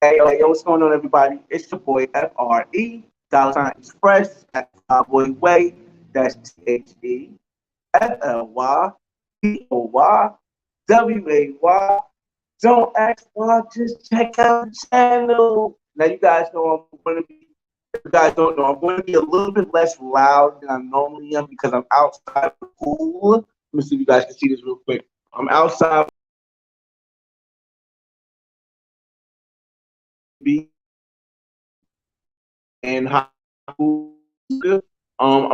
Hey, yo, what's going on, everybody? It's your boy FRE, $ Express, at Flyboy Way. That's TheFlyBoy. Don't ask why, just check out the channel. Now, you guys know I'm going to be, if you guys don't know, I'm going to be a little bit less loud than I normally am because I'm outside the pool. Let me see if you guys can see this real quick. I'm outside and I'm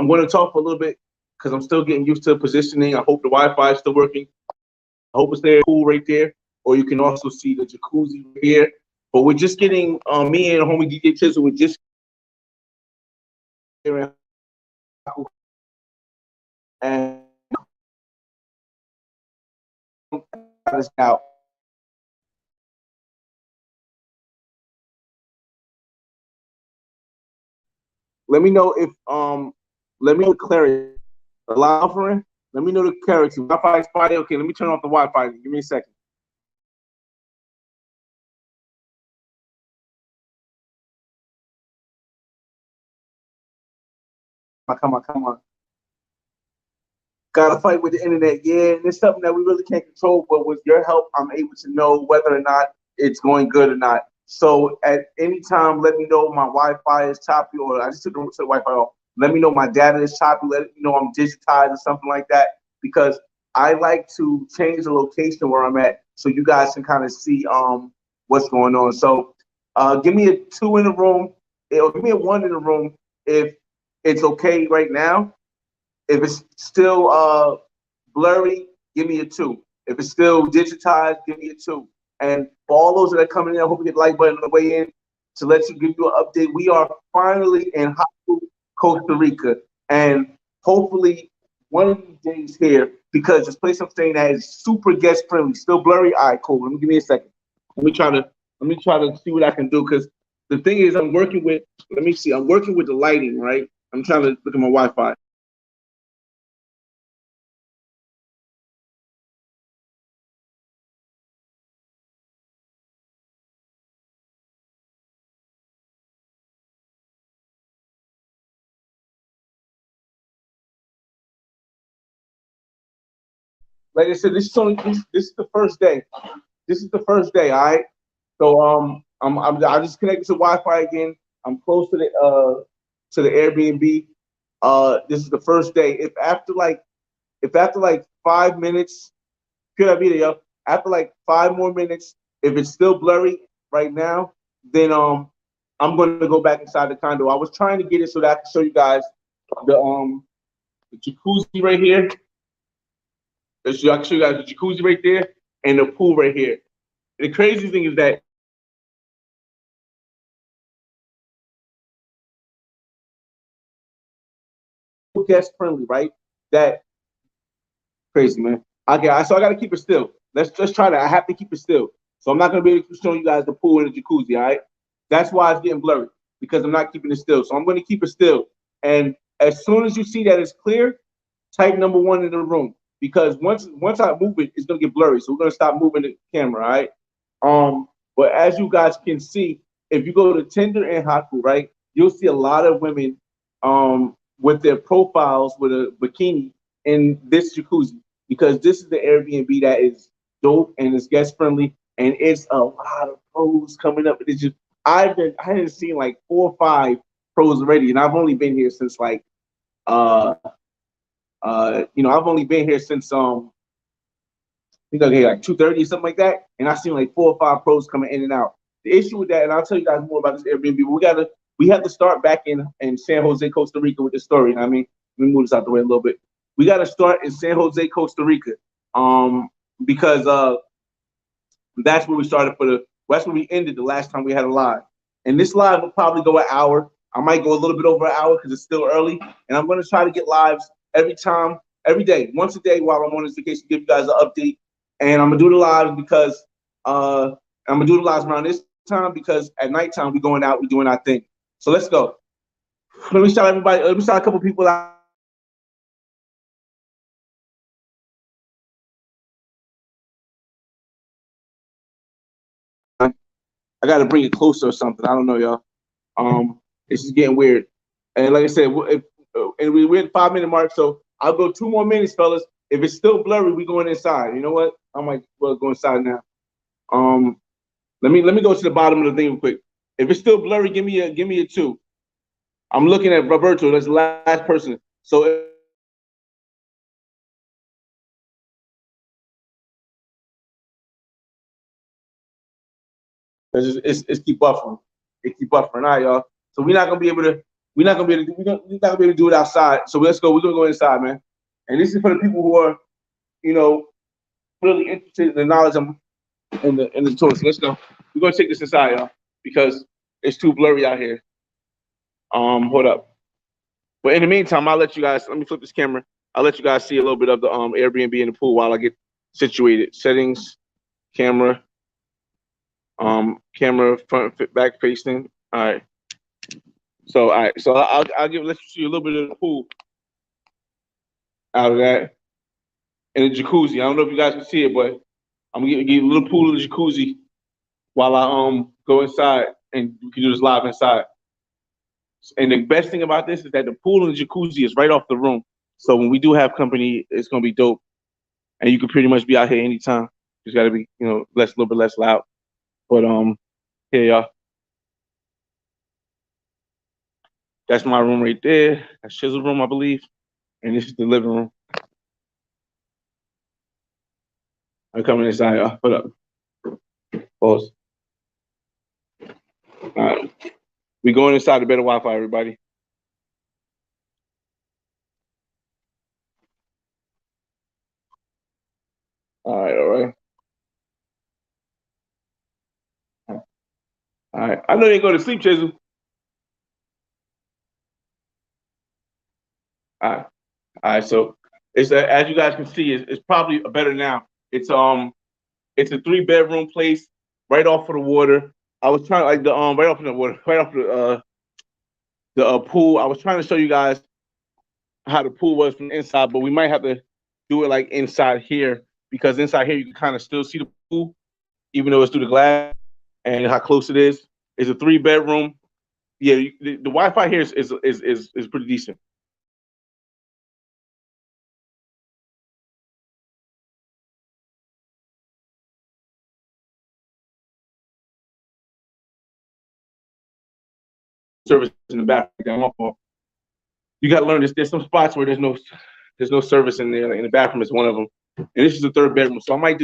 going to talk for a little bit because I'm still getting used to positioning. I hope the Wi-Fi is still working. I hope it's there, cool right there. Or you can also see the jacuzzi right here. But we're just getting me and homie DJ Tizzle. We're just here and out. Let me know if let me know clarity. Allow for it. Let me know the clarity. Wi-Fi is spotty. Okay, let me turn off the Wi-Fi. Give me a second. Come on. Gotta fight with the internet, yeah, and it's something that we really can't control. But with your help, I'm able to know whether or not it's going good or not. So at any time, let me know my Wi-Fi is choppy, or I just took the Wi-Fi off. Let me know my data is choppy. Let me know I'm digitized or something like that, because I like to change the location where I'm at so you guys can kind of see what's going on. So give me a 2 in the room, or give me a 1 in the room if it's okay right now. If it's still blurry, give me a 2. If it's still digitized, give me a 2. And for all those that are coming in, I hope you get the like button on the way in to let you give you an update. We are finally in Jaco, Costa Rica, and hopefully one of these days here, because this place I'm staying at is super guest friendly. Still blurry. All right, cool. Let me give me a second. Let me try to see what I can do, because the thing is I'm working with. Let me see. I'm working with the lighting, right? I'm trying to look at my Wi-Fi. Like I said, this is the first day. This is the first day. All right. So I just connected to Wi-Fi again. I'm close to the Airbnb. This is the first day. If after like 5 minutes, could I be there? Yo? After like 5 more minutes, if it's still blurry right now, then I'm going to go back inside the condo. I was trying to get it so that I can show you guys the jacuzzi right here. So I can show you guys the jacuzzi right there and the pool right here. The crazy thing is that guest friendly, right? That crazy, man. Okay, so I got to keep it still. Let's try that. I have to keep it still. So I'm not gonna be able to show you guys the pool and the jacuzzi. All right, that's why it's getting blurry, because I'm not keeping it still. So I'm gonna keep it still. And as soon as you see that it's clear, type number 1 in the room, because once I move it, it's gonna get blurry. So we're gonna stop moving the camera. All right. But as you guys can see, if you go to Tinder and Haku, right, you'll see a lot of women with their profiles with a bikini in this jacuzzi, because this is the Airbnb that is dope and it's guest friendly, and it's a lot of pros coming up. It's just I had seen like 4 or 5 pros already, and I've only been here since like uh I've only been here since think I get like 2:30 or something like that, and I seen like 4 or 5 pros coming in and out. The issue with that, and I'll tell you guys more about this Airbnb. But we have to start back in San Jose, Costa Rica with the story. I mean, let me move this out the way a little bit. We got to start in San Jose, Costa Rica, um, because that's where we started that's where we ended the last time we had a live. And this live will probably go an hour. I might go a little bit over an hour because it's still early, and I'm going to try to get lives every day, once a day while I'm on this vacation, give you guys an update. And I'm gonna do the lives because I'm gonna do the lives around this time, because at nighttime we're going out, we're doing our thing. So let's go. Let me shout everybody. Let me shout a couple people out. I got to bring it closer or something. I don't know, y'all. This is getting weird. And like I said, and we're at 5 minute mark, so I'll go 2 more minutes, fellas. If it's still blurry, we going inside. You know what? I might go inside now. Let me go to the bottom of the thing real quick. If it's still blurry, give me a 2. I'm looking at Roberto. That's the last person. So it's keep buffering. It keep buffering. All right, y'all. So we're not gonna be able to. We're not gonna be able to do it outside. So let's go. We're gonna go inside, man. And this is for the people who are, really interested in the knowledge in the tour. So let's go. We're gonna take this inside, y'all, because it's too blurry out here. Hold up. But in the meantime, I'll let you guys. Let me flip this camera. I'll let you guys see a little bit of the Airbnb in the pool while I get situated. Settings, camera, camera front back facing. All right. So I'll let you see a little bit of the pool out of that, and the jacuzzi. I don't know if you guys can see it, but I'm gonna give you a little pool of the jacuzzi while I go inside, and you can do this live inside. And the best thing about this is that the pool and the jacuzzi is right off the room. So when we do have company, it's gonna be dope, and you can pretty much be out here anytime. Just gotta be, a little bit less loud. But here y'all. That's my room right there. That's Shizzle's room, I believe. And this is the living room. I'm coming inside, y'all. Hold up. Pause. All right. We going inside the better Wi-Fi, everybody. All right, all right. All right. I know you ain't going to sleep, Chisel. All right. All right. So it's as you guys can see, it's probably better now. It's a 3-bedroom place right off of the water. I was trying like the right off of the water, right off the pool. I was trying to show you guys how the pool was from the inside, but we might have to do it like inside here, because inside here you can kind of still see the pool, even though it's through the glass, and how close it is. It's a 3-bedroom. Yeah, the Wi-Fi here is pretty decent. Service in the bathroom. You got to learn this. There's some spots where there's no service in there. And the bathroom is one of them. And this is the 3rd bedroom, so I might.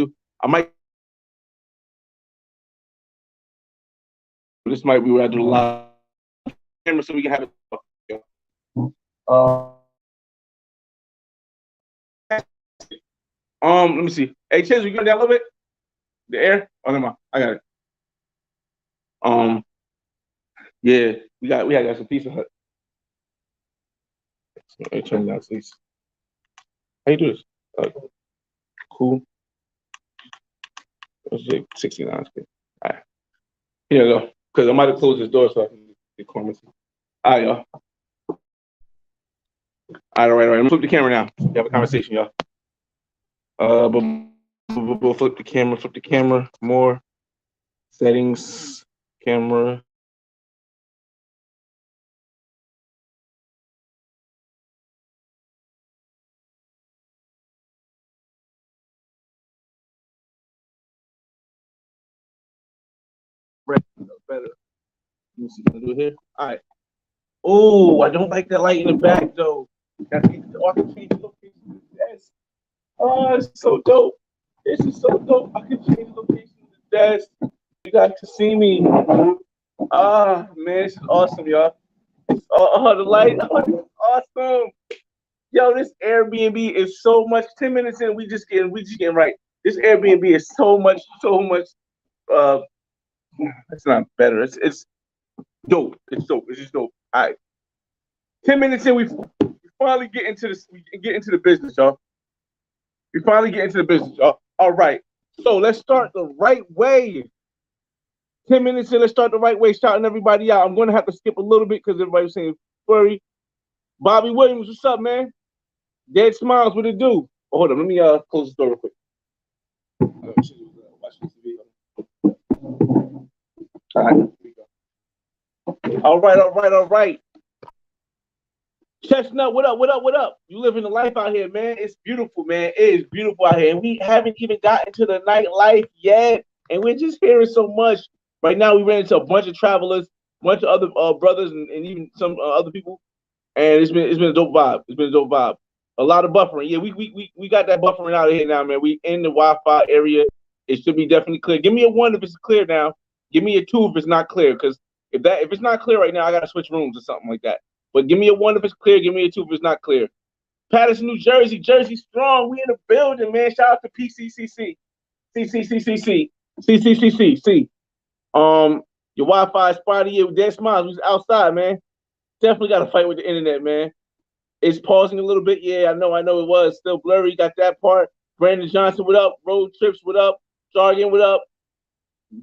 This might be where I do a lot of camera, so we can have it. Let me see. Hey, Chase, you going down a little bit? The air? Oh, never mind. I got it. Yeah, we got some Pizza Hut. Let me turn down, please. How you do this? Cool. Let's say 69. All right. Here you go. Because I might have closed this door so I can get comments. All right, y'all. All right. I'm gonna flip the camera now. We have a conversation, y'all. We'll flip the camera. More settings, camera. Better. Let me see. Can I do it here? All right. Oh, I don't like that light in the back though. I can change the location. Yes. Oh, it's so dope. This is so dope. I can change the location of the desk. You got to see me. Ah, man, this is awesome, y'all. The light. Oh, this is awesome. Yo, this Airbnb is so much. 10 minutes in, we just getting right. This Airbnb is so much. It's not better. It's dope. It's dope. It's just dope. All right. 10 minutes in, we finally get into this. We get into the business, y'all. We finally get into the business, y'all. All right. So let's start the right way. 10 minutes in, let's start the right way, shouting everybody out. I'm going to have to skip a little bit because everybody's saying furry. Bobby Williams, what's up, man? Dead Smiles, what it do? Oh, hold on, let me close the door real quick. All right. All right, all right, all right. Chestnut, what up, what up, what up? You living the life out here, man. It's beautiful, man. It is beautiful out here. And we haven't even gotten to the nightlife yet. And we're just hearing so much. Right now, we ran into a bunch of travelers, a bunch of other brothers, and even some other people. And it's been a dope vibe. It's been a dope vibe. A lot of buffering. Yeah, we got that buffering out of here now, man. We in the Wi-Fi area. It should be definitely clear. Give me a 1 if it's clear now. Give me a 2 if it's not clear. Because if it's not clear right now, I gotta switch rooms or something like that. But give me a 1 if it's clear. Give me a 2 if it's not clear. Patterson, New Jersey. Jersey strong. We in the building, man. Shout out to PCCC. CCCCC. CCCCC. Your Wi-Fi is spotty. Yeah, with Dead Smiles. We was outside, man. Definitely got to fight with the internet, man. It's pausing a little bit. Yeah, I know it was. Still blurry. Got that part. Brandon Johnson, what up? Road Trips, what up? Jargon, what up?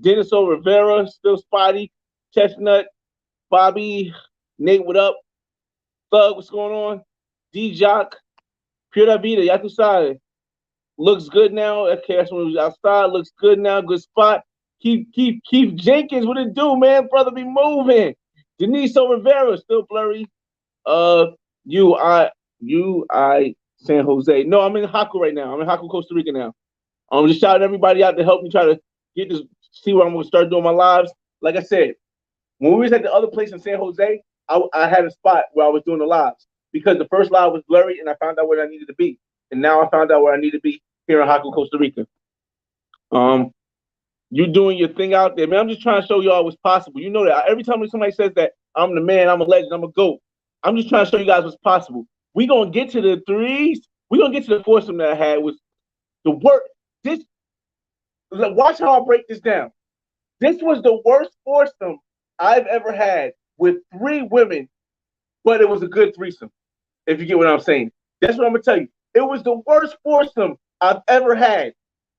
Dennis O. Rivera, still spotty. Chestnut. Bobby. Nate, what up? Thug, what's going on? D-Jock. Pure Vida, Yakusai. Looks good now. Okay, that's when we was outside. Looks good now. Good spot. Keith Jenkins, what it do, man? Brother be moving. Denise O. Rivera, still blurry. UI San Jose. No, I'm in Jaco right now. I'm in Jaco, Costa Rica now. I'm just shouting everybody out to help me try to get this, see where I'm gonna start doing my lives. Like I said, when we was at the other place in San Jose, I had a spot where I was doing the lives because the first live was blurry and I found out where I needed to be. And now I found out where I need to be here in Jaco, Costa Rica. You doing your thing out there, man. I'm just trying to show y'all what's possible. You know that every time somebody says that I'm the man, I'm a legend, I'm a GOAT, I'm just trying to show you guys what's possible. We're going to get to the threes. We're going to get to the foursome that I had was the worst. Watch how I break this down. This was the worst foursome I've ever had with 3 women, but it was a good threesome, if you get what I'm saying. That's what I'm going to tell you. It was the worst foursome I've ever had,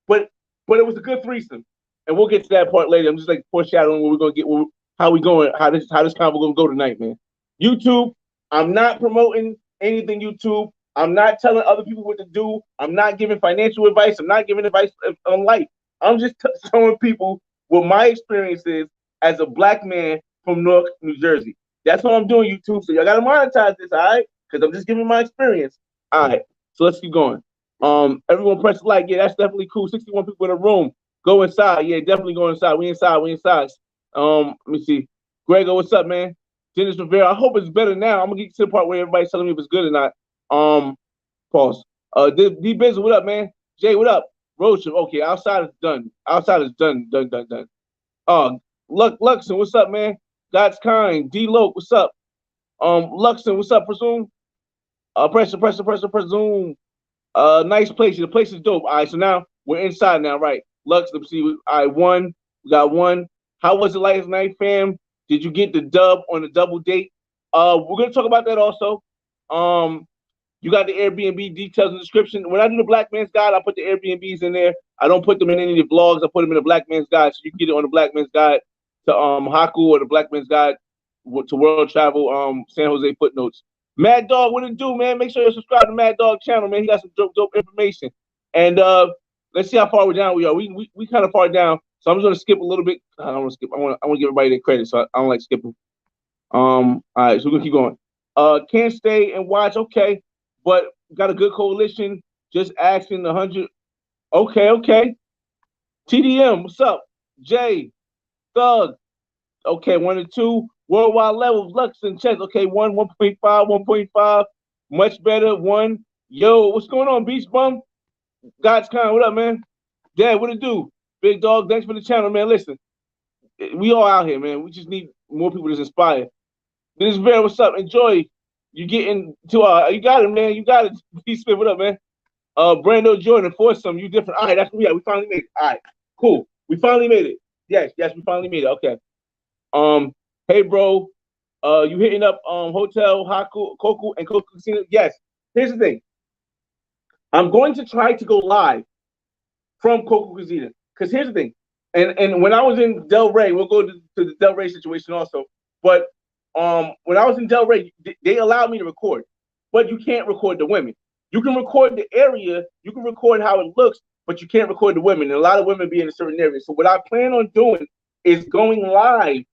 but it was a good threesome. And we'll get to that part later. I'm just like foreshadowing where we're going to get, how we going, how this convo going to go tonight, man. YouTube, I'm not promoting anything YouTube. I'm not telling other people what to do. I'm not giving financial advice. I'm not giving advice on life. I'm just showing people what my experience is as a black man from Newark, New Jersey. That's what I'm doing, YouTube. So y'all got to monetize this, all right? Because I'm just giving my experience. All right, so let's keep going. Everyone press like. Yeah, that's definitely cool. 61 people in the room. Go inside. Yeah, definitely go inside. We inside. Let me see. Grego, what's up, man? Dennis Rivera. I hope it's better now. I'm gonna get to the part where everybody's telling me if it's good or not. Pause. D Biz, what up, man? Jay, what up? Roach, okay, outside is done. Outside is done. Luxon, what's up, man? God's kind. D Loke, what's up? Luxon, what's up? Presume. Presume. Nice place. The place is dope. All right, so now we're inside now, right? Lux, let's see. All right, one. We got one. How was it last night, fam? Did you get the dub on the double date? We're gonna talk about that also. You got the Airbnb details in the description. When I do the Black Man's Guide, I put the Airbnbs in there. I don't put them in any of the vlogs. I put them in the Black Man's Guide, so you can get it on the Black Man's Guide to Jaco or the Black Man's Guide to World Travel San Jose footnotes. Mad Dog, what it do, man? Make sure you subscribe to Mad Dog channel, man. He got some dope information. And let's see how far we're down we are. We kind of far down, so I'm just gonna skip a little bit. I don't want to skip. I want to give everybody their credit, so I don't like skipping. All right, so we're gonna keep going. Can't stay and watch. Okay, but got a good coalition. Just asking 100. Okay. TDM, what's up? Jay, Thug. Okay, 1 and 2. Worldwide levels, Lux and Chess. Okay, 1, 1.5, 1.5. Much better. 1. Yo, what's going on, Beach Bum? God's kind, what up, man? Dad, what it do? Big Dog, thanks for the channel, man. Listen, we all out here, man. We just need more people to inspire. This is Vera, what's up? Enjoy. You getting to you got it, man. You got it. Peace, what up, man? Brando Jordan, foursome, you different. All right, that's we finally made it. All right, cool. We finally made it. Yes, we finally made it. Okay. Hey, bro, you hitting up Hotel Jaco, Coco, and Coco Casino? Yes. Here's the thing. I'm going to try to go live from Coco Casino because here's the thing. And when I was in Del Rey, we'll go to the Del Rey situation also. But when I was in Del Rey, they allowed me to record, but you can't record the women. You can record the area, you can record how it looks, but you can't record the women. And a lot of women be in a certain area. So what I plan on doing is going live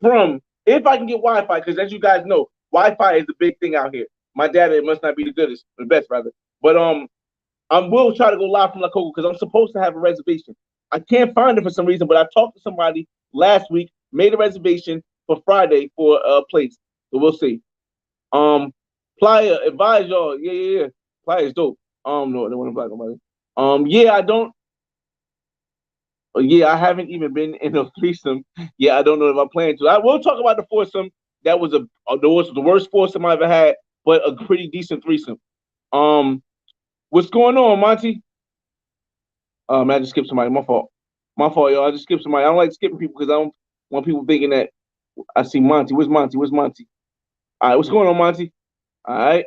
from, if I can get Wi-Fi, because as you guys know, Wi-Fi is the big thing out here. My data must not be the goodest, the best rather. But I will try to go live from La Coco because I'm supposed to have a reservation. I can't find it for some reason, but I talked to somebody last week, made a reservation for Friday for a place. So we'll see. Playa, advise y'all. Yeah. Playa is dope. No, I don't want to block nobody. Yeah, I don't. Yeah, I haven't even been in a threesome. Yeah, I don't know if I plan to. I will talk about the foursome. That was the worst foursome I ever had, but a pretty decent threesome. What's going on, Monty? Man, I just skipped somebody. My fault. My fault, y'all. I just skipped somebody. I don't like skipping people because I don't want people thinking that I see Monty. Where's Monty? Where's Monty? All right, what's going on, Monty? All right.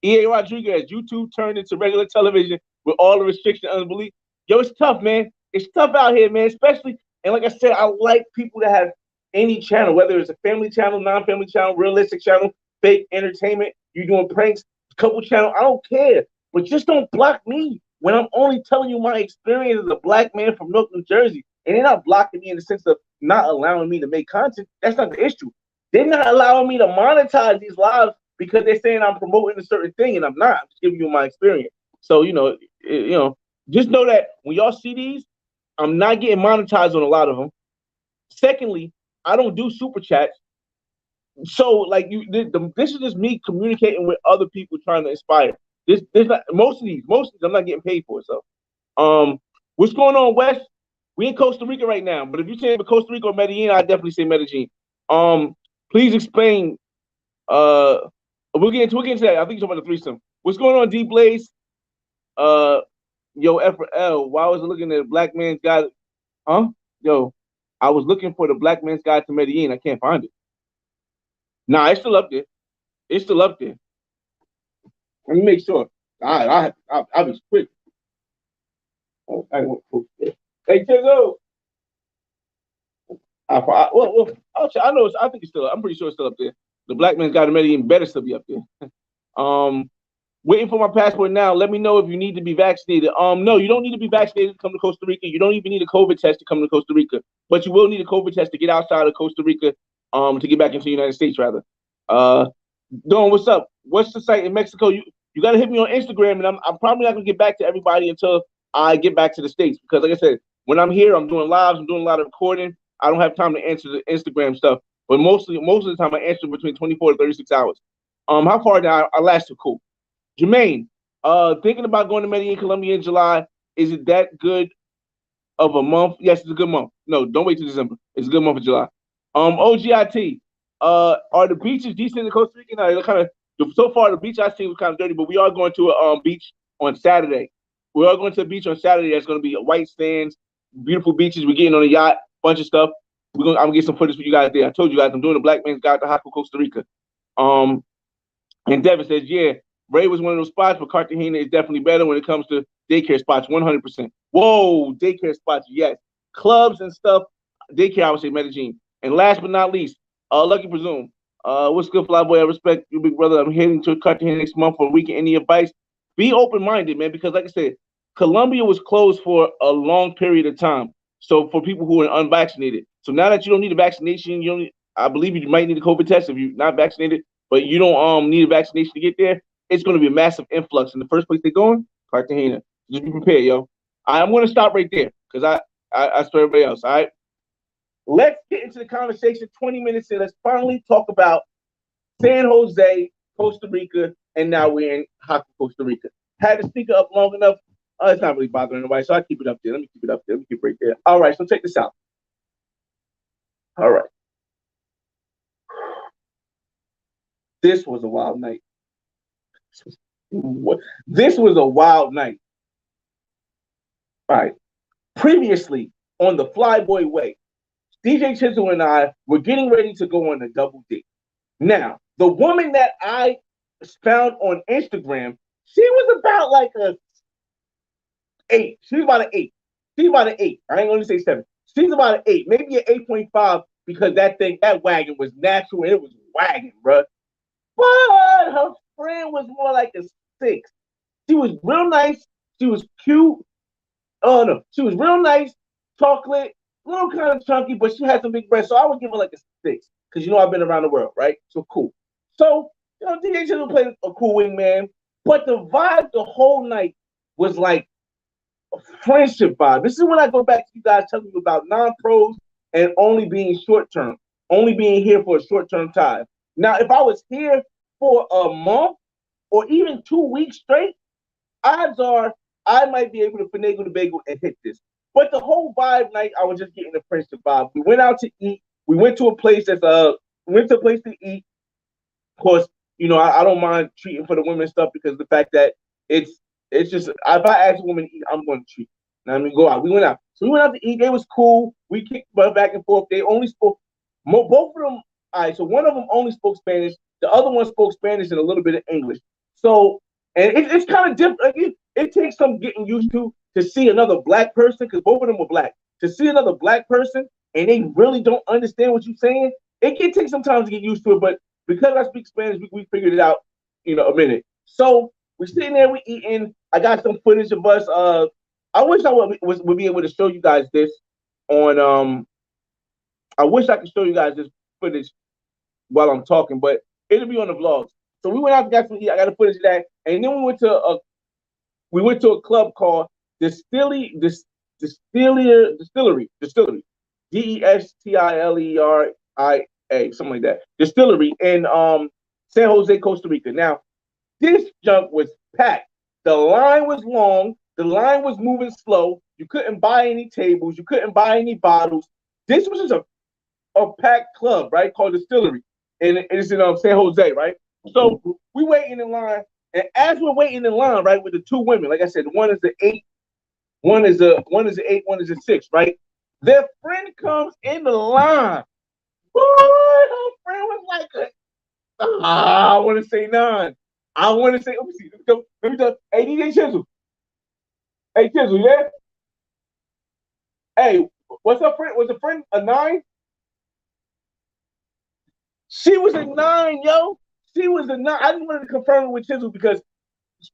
EA Rodriguez, YouTube turned into regular television with all the restriction and unbelief. Yo, it's tough, man. It's tough out here, man. Especially, and like I said, I like people that have any channel, whether it's a family channel, non-family channel, realistic channel, fake entertainment, you doing pranks, couple channel. I don't care. But just don't block me when I'm only telling you my experience as a black man from Newark, New Jersey. And they're not blocking me in the sense of not allowing me to make content. That's not the issue. They're not allowing me to monetize these lives because they're saying I'm promoting a certain thing, and I'm not. I'm just giving you my experience. So, just know that when y'all see these, I'm not getting monetized on a lot of them. Secondly, I don't do super chats. So, like, this is just me communicating with other people trying to inspire. This not most of these I'm not getting paid for. So, what's going on, Wes? We in Costa Rica right now, but if you're saying Costa Rica or Medellin, I definitely say Medellin. Please explain. We'll get into that. I think you're talking about the threesome. What's going on, D Blaze? Yo, F L. Why was I looking at the black man's guide? Huh? Yo, I was looking for the black man's guide to Medellin. I can't find it. Nah, it's still up there. It's still up there. Let me make sure. I'll be quick. Oh, hey, Tizo. I know. I think it's still. I'm pretty sure it's still up there. The black man's guide to Medellin better still be up there. Waiting for my passport now. Let me know if you need to be vaccinated. No, you don't need to be vaccinated to come to Costa Rica. You don't even need a COVID test to come to Costa Rica, but you will need a COVID test to get outside of Costa Rica, to get back into the United States, rather. Don, what's up? What's the site in Mexico? You got to hit me on Instagram, and I'm probably not gonna get back to everybody until I get back to the States, because, like I said, when I'm here, I'm doing lives, I'm doing a lot of recording. I don't have time to answer the Instagram stuff, but most of the time I answer between 24 to 36 hours. How far now? I lasted cool. Jermaine, thinking about going to Medellin, Colombia in July. Is it that good of a month? Yes, it's a good month. No, don't wait till December. It's a good month of July. OGIT, are the beaches decent in Costa Rica? No, they're kind of, so far the beach I seen was kind of dirty, but we are going to a beach on Saturday. We are going to the beach on Saturday. That's going to be white sands, beautiful beaches. We're getting on a yacht, bunch of stuff. I'm gonna get some footage for you guys there. I told you guys I'm doing a black man's guide to Jaco, Costa Rica. And Devin says, yeah, Ray was one of those spots, but Cartagena is definitely better when it comes to daycare spots, 100%. Whoa, daycare spots, yes. Clubs and stuff, daycare, I would say Medellin. And last but not least, Lucky Presume. What's good, Flyboy? I respect you, big brother. I'm heading to Cartagena next month for a weekend. Any advice? Be open-minded, man, because like I said, Colombia was closed for a long period of time. So for people who are unvaccinated. So now that you don't need a vaccination, I believe you might need a COVID test if you're not vaccinated, but you don't need a vaccination to get there. It's going to be a massive influx. And the first place they're going, Cartagena. Just be prepared, yo. I'm going to stop right there because I saw everybody else. All right. Let's get into the conversation. 20 minutes in. Let's finally talk about San Jose, Costa Rica, and now we're in Jaco, Costa Rica. Had the speaker up long enough. It's not really bothering nobody, so I keep it up there. Let me keep it up there. Let me keep it right there. All right, so check this out. All right. This was a wild night. This was a wild night. All right. Previously on the Flyboy Way, DJ Chisel and I were getting ready to go on a double date. Now, the woman that I found on Instagram, she was about like a 8. She was about an 8. She's about an 8. I ain't going to say 7. She's about an 8, maybe an 8.5, because that wagon was natural and it was wagging, bro. But her friend was more like a 6. She was real nice. She was cute. Oh no, she was real nice, chocolate. a little kind of chunky, but she had some big breasts. So I would give her like a 6 because I've been around the world, right? So cool. So DJ Chisel played a cool wingman, but the vibe the whole night was like a friendship vibe. This is when I go back to you guys telling you about non-pros and only being short term, only being here for a short term time. Now, if I was here for a month or even 2 weeks straight, odds are I might be able to finagle the bagel and hit this. But the whole vibe night, I was just getting the friendship vibe. We went out to eat. We went to a place to eat. Of course, I don't mind treating for the women stuff because the fact that it's just if I ask a woman to eat, I'm going to treat. Now, I mean, go out. We went out. So we went out to eat. It was cool. We kicked back and forth. They only spoke both of them. All right. So one of them only spoke Spanish. The other one spoke Spanish and a little bit of English. So and it's kind of different. It takes some getting used to see another black person because both of them were black. To see another black person and they really don't understand what you're saying, it can take some time to get used to it. But because I speak Spanish, we figured it out, a minute. So we're sitting there, we eating. I got some footage of us. I wish I would be able to show you guys this on. I wish I could show you guys this footage while I'm talking, but it'll be on the vlogs. So we went out and got some eat. I got the footage of that, and then we went to a club called Distillery, DESTILERIA, something like that. Distillery in San Jose, Costa Rica. Now, this junk was packed. The line was long. The line was moving slow. You couldn't buy any tables. You couldn't buy any bottles. This was just a packed club, right, called Distillery, and it's in San Jose, right? So we waiting in line, and as we're waiting in line, right, with the two women, like I said, one is the 8, one is the 8, one is the 6, right? Their friend comes in the line. Boy, her friend was like, I want to say 9. I want to say, let me see. Let me tell. Hey, DJ Chisel. Hey, Chisel, yeah? Hey, what's her friend? Was the friend a 9? She was a 9, yo. She was a 9. I just wanted to confirm it with Chisel because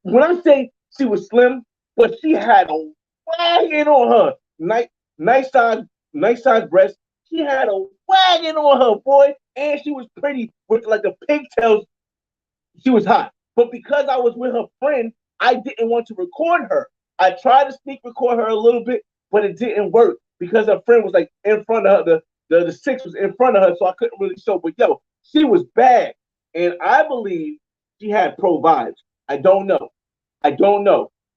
when I say she was slim, but she had a wagon on her. Nice size breast. She had a wagon on her, boy. And she was pretty with like the pigtails. She was hot. But because I was with her friend, I didn't want to record her. I tried to sneak record her a little bit, but it didn't work because her friend was like in front of her. The 6 was in front of her, so I couldn't really show. But yo, she was bad. And I believe she had pro vibes. I don't know.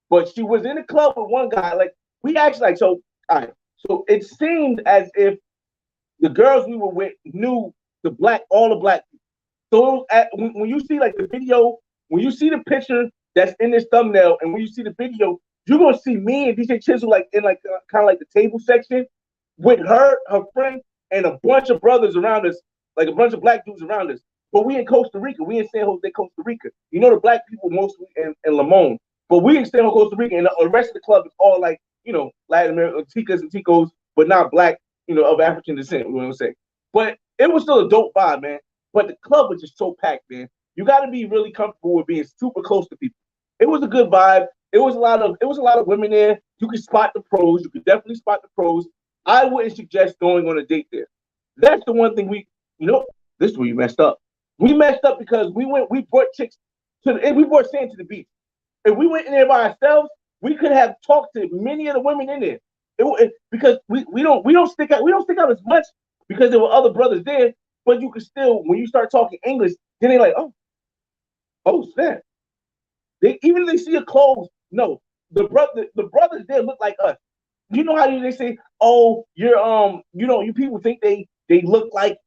But she was in the club with one guy. Like, we actually, like, so, all right. So it seemed as if the girls we were with knew all the black people. So when you see like the video, when you see the picture that's in this thumbnail, and when you see the video, you're gonna see me and DJ Chisel like in like kind of like the table section with her friend, and a bunch of brothers around us, like a bunch of black dudes around us. But we in Costa Rica, we in San Jose, Costa Rica. The black people mostly in Limon, but we in San Jose, Costa Rica, and the rest of the club is all like Latin American ticas and ticos, but not black, of African descent. You know what I'm saying? But it was still a dope vibe, man. But the club was just so packed, man. You got to be really comfortable with being super close to people. It was a good vibe. It was a lot of women there. You could spot the pros. You could definitely spot the pros. I wouldn't suggest going on a date there. That's the one thing this is where we messed up. We messed up because we brought chicks we brought Sam to the beach. If we went in there by ourselves, we could have talked to many of the women in there. Because we don't stick out as much because there were other brothers there. But you can still, when you start talking English, then they're like, oh snap. Even if they see your clothes, no, the brothers there look like us. You know how they say, oh, you people think they look like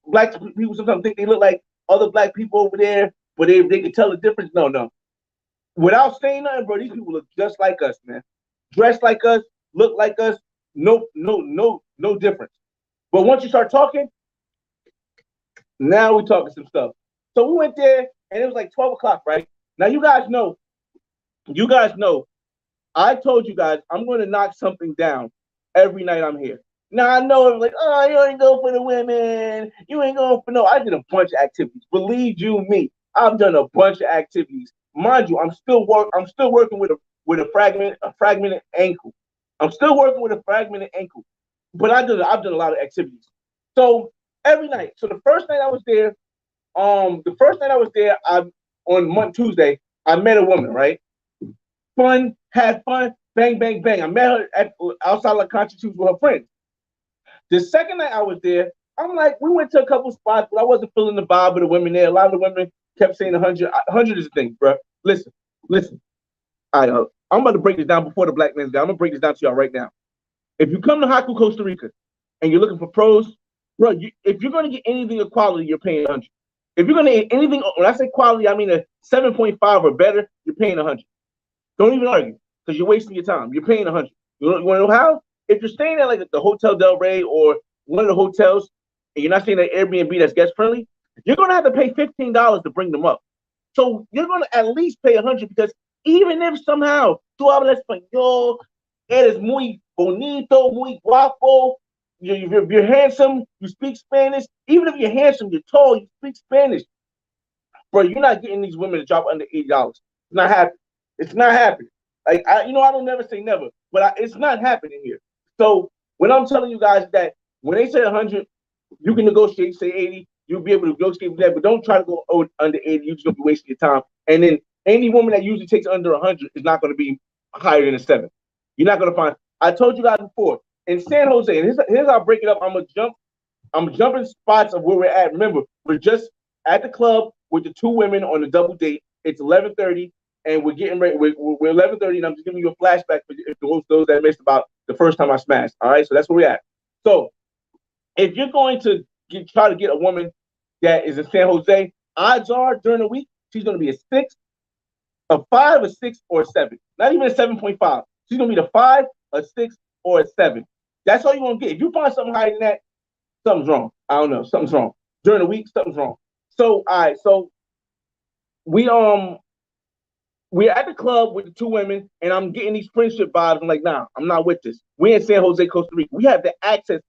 black people sometimes think they look like other black people over there, but they can tell the difference. No. Without saying nothing, bro, these people look just like us, man. Dressed like us, look like us, no difference. But once you start talking, now we're talking some stuff. So we went there, and it was like 12 o'clock, right? Now you guys know, I told you guys I'm going to knock something down every night I'm here. Now I know I'm like, oh, you ain't go for the women. You ain't going for no. I did a bunch of activities. Believe you me, I've done a bunch of activities. Mind you, I'm still working with a fragmented ankle. I'm still working with a fragmented ankle. but I've done a lot of activities. So every night. So the first night I was there, I on Tuesday, I met a woman, right? Fun, had fun, bang, bang, bang. I met her outside La Concha. She was with her friends. The second night I was there, I'm like, we went to a couple spots, but I wasn't feeling the vibe of the women there. A lot of the women kept saying 100. 100 is a thing, bro. Listen. I'm about to break this down before the black man's down. I'm gonna break this down to y'all right now. If you come to Jaco, Costa Rica, and you're looking for pros, bro, if you're gonna get anything of quality, you're paying 100. If you're gonna get anything, when I say quality, I mean a 7.5 or better, you're paying 100. Don't even argue, because you're wasting your time. You're paying 100. You want to know how? If you're staying at like the Hotel Del Rey or one of the hotels, and you're not staying at Airbnb that's guest friendly, you're gonna have to pay $15 to bring them up. So you're gonna at least pay 100, because even if somehow tú hablas español, eres muy bonito, muy guapo, you're handsome, you speak Spanish. Even if you're handsome, you're tall, you speak Spanish, bro, you're not getting these women to drop under $80. It's not happening. It's not happening. Like I don't never say never, but it's not happening here. So when I'm telling you guys that when they say 100, you can negotiate, say 80, you'll be able to negotiate with that, but don't try to go under 80. You're just gonna be wasting your time. And then any woman that usually takes under 100 is not going to be higher than a 7. You're not going to find. I told you guys before in San Jose, and here's how I break it up. I'm jumping spots of where we're at. Remember, we're just at the club with the two women on a double date. It's 11:30, and we're getting ready. We're 11:30, and I'm just giving you a flashback for those that missed about the first time I smashed. All right, so that's where we're at. So if you're going to try to get a woman that is in San Jose, odds are during the week she's going to be a 6, a 5, a 6, or a 7. Not even a 7.5. She's going to be the 5, a 6, or a 7. That's all you're going to get. If you find something higher than that, something's wrong. I don't know. Something's wrong. During the week, something's wrong. So, all right. So, we're at the club with the two women, and I'm getting these friendship vibes. I'm like, nah, I'm not with this. We in San Jose, Costa Rica. We have the access.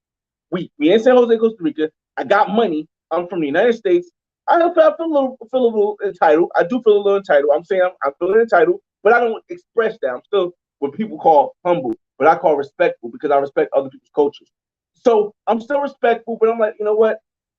We in San Jose, Costa Rica. I got money. I'm from the United States. I feel a little entitled. I do feel a little entitled. I'm saying I'm feeling entitled, but I don't express that. I'm still what people call humble, but I call respectful, because I respect other people's cultures. So I'm still respectful, but I'm like, you know what?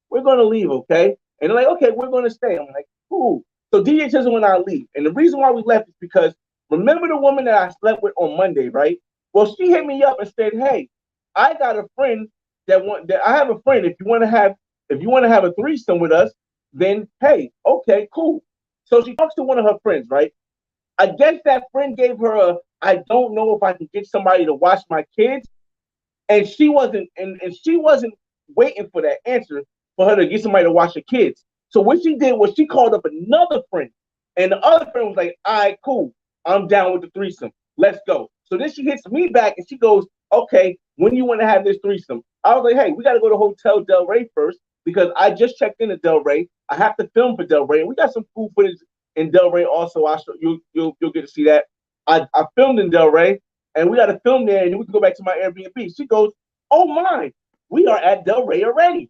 We're going to leave, okay? And they're like, okay, we're going to stay. I'm like, cool. So DJ Chisholm and I leave. And the reason why we left is because, remember the woman that I slept with on Monday, right? Well, she hit me up and said, hey, I got a friend I have a friend. If you want to have a threesome with us, then hey, okay, cool. So she talks to one of her friends, right? I guess that friend gave her I don't know if I can get somebody to watch my kids. And she wasn't waiting for that answer for her to get somebody to watch her kids. So what she did was she called up another friend. And the other friend was like, all right, cool. I'm down with the threesome. Let's go. So then she hits me back and she goes, okay, when do you want to have this threesome? I was like, hey, we got to go to Hotel Del Rey first, because I just checked in at Del Rey. I have to film for Del Rey, and we got some cool footage in Del Rey also. You'll get to see that. I filmed in Del Rey, and we got to film there, and then we can go back to my Airbnb. She goes, oh my, we are at Del Rey already.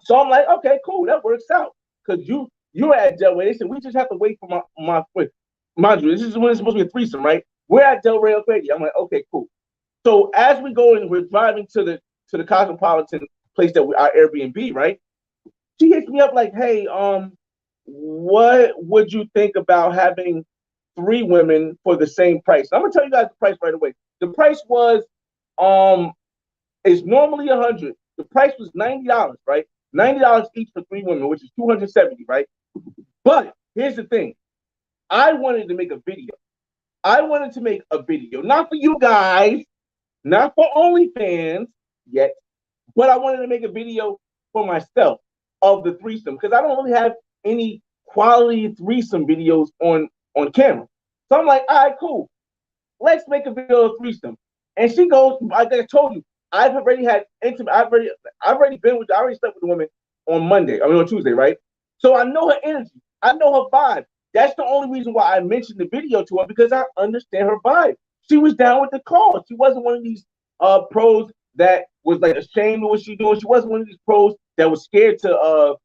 So I'm like, okay, cool, that works out, because you're at Del Rey. They said we just have to wait for my friend. Mind you, this is when it's supposed to be a threesome, right? We're at Del Rey already. I'm like, okay, cool. So as we go and we're driving to the Cosmopolitan place that our Airbnb, right? She hits me up like, hey, what would you think about having 3 women for the same price? I'm gonna tell you guys the price right away. The price was it's normally 100. The price was $90, right? $90 each for 3 women, which is $270, right? But here's the thing. I wanted to make a video. Not for you guys, not for OnlyFans yet, but I wanted to make a video for myself of the threesome, because I don't really have any quality threesome videos on camera. So I'm like, all right, cool. Let's make a video of threesome. And she goes, like I told you, I've already had intimate. I already slept with the woman on Tuesday, right? So I know her energy. I know her vibe. That's the only reason why I mentioned the video to her, because I understand her vibe. She was down with the cause. She wasn't one of these pros that was like ashamed of what she's doing. She wasn't one of these pros that was scared to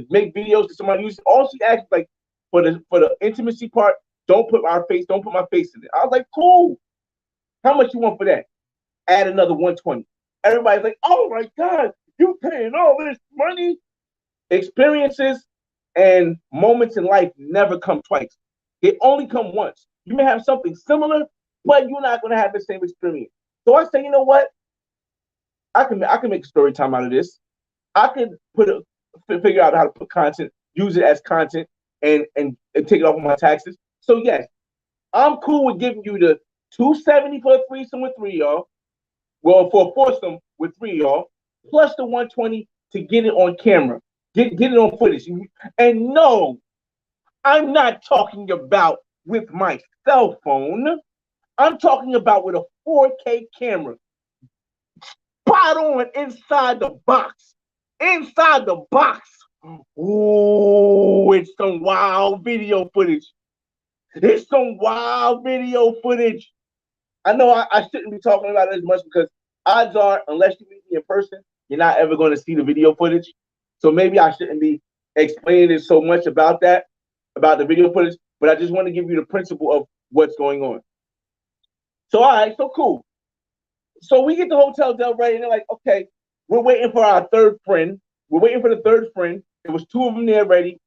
make videos to somebody else. All she asked, like, for the intimacy part, don't put my face in it. I was like, cool. How much you want for that? Add another 120. Everybody's like, oh my God, you paying all this money? Experiences and moments in life never come twice. They only come once. You may have something similar, but you're not going to have the same experience. So I say, you know what? I can make a story time out of this. I could figure out how to put content, use it as content, and take it off of my taxes. So yes, I'm cool with giving you the 270 for a threesome with three y'all. Well, for a foursome with three y'all, plus the 120 to get it on camera, get it on footage. And no, I'm not talking about with my cell phone. I'm talking about with a 4K camera. Spot on inside the box. Inside the box. Ooh, it's some wild video footage. It's some wild video footage. I know I shouldn't be talking about it as much because odds are, unless you meet me in person, you're not ever going to see the video footage. So maybe I shouldn't be explaining it so much about that, about the video footage, but I just want to give you the principle of what's going on. So, all right, so cool. So we get to Hotel Del Rey, and they're like, okay, we're waiting for our third friend. We're waiting for the third friend. There was two of them there ready.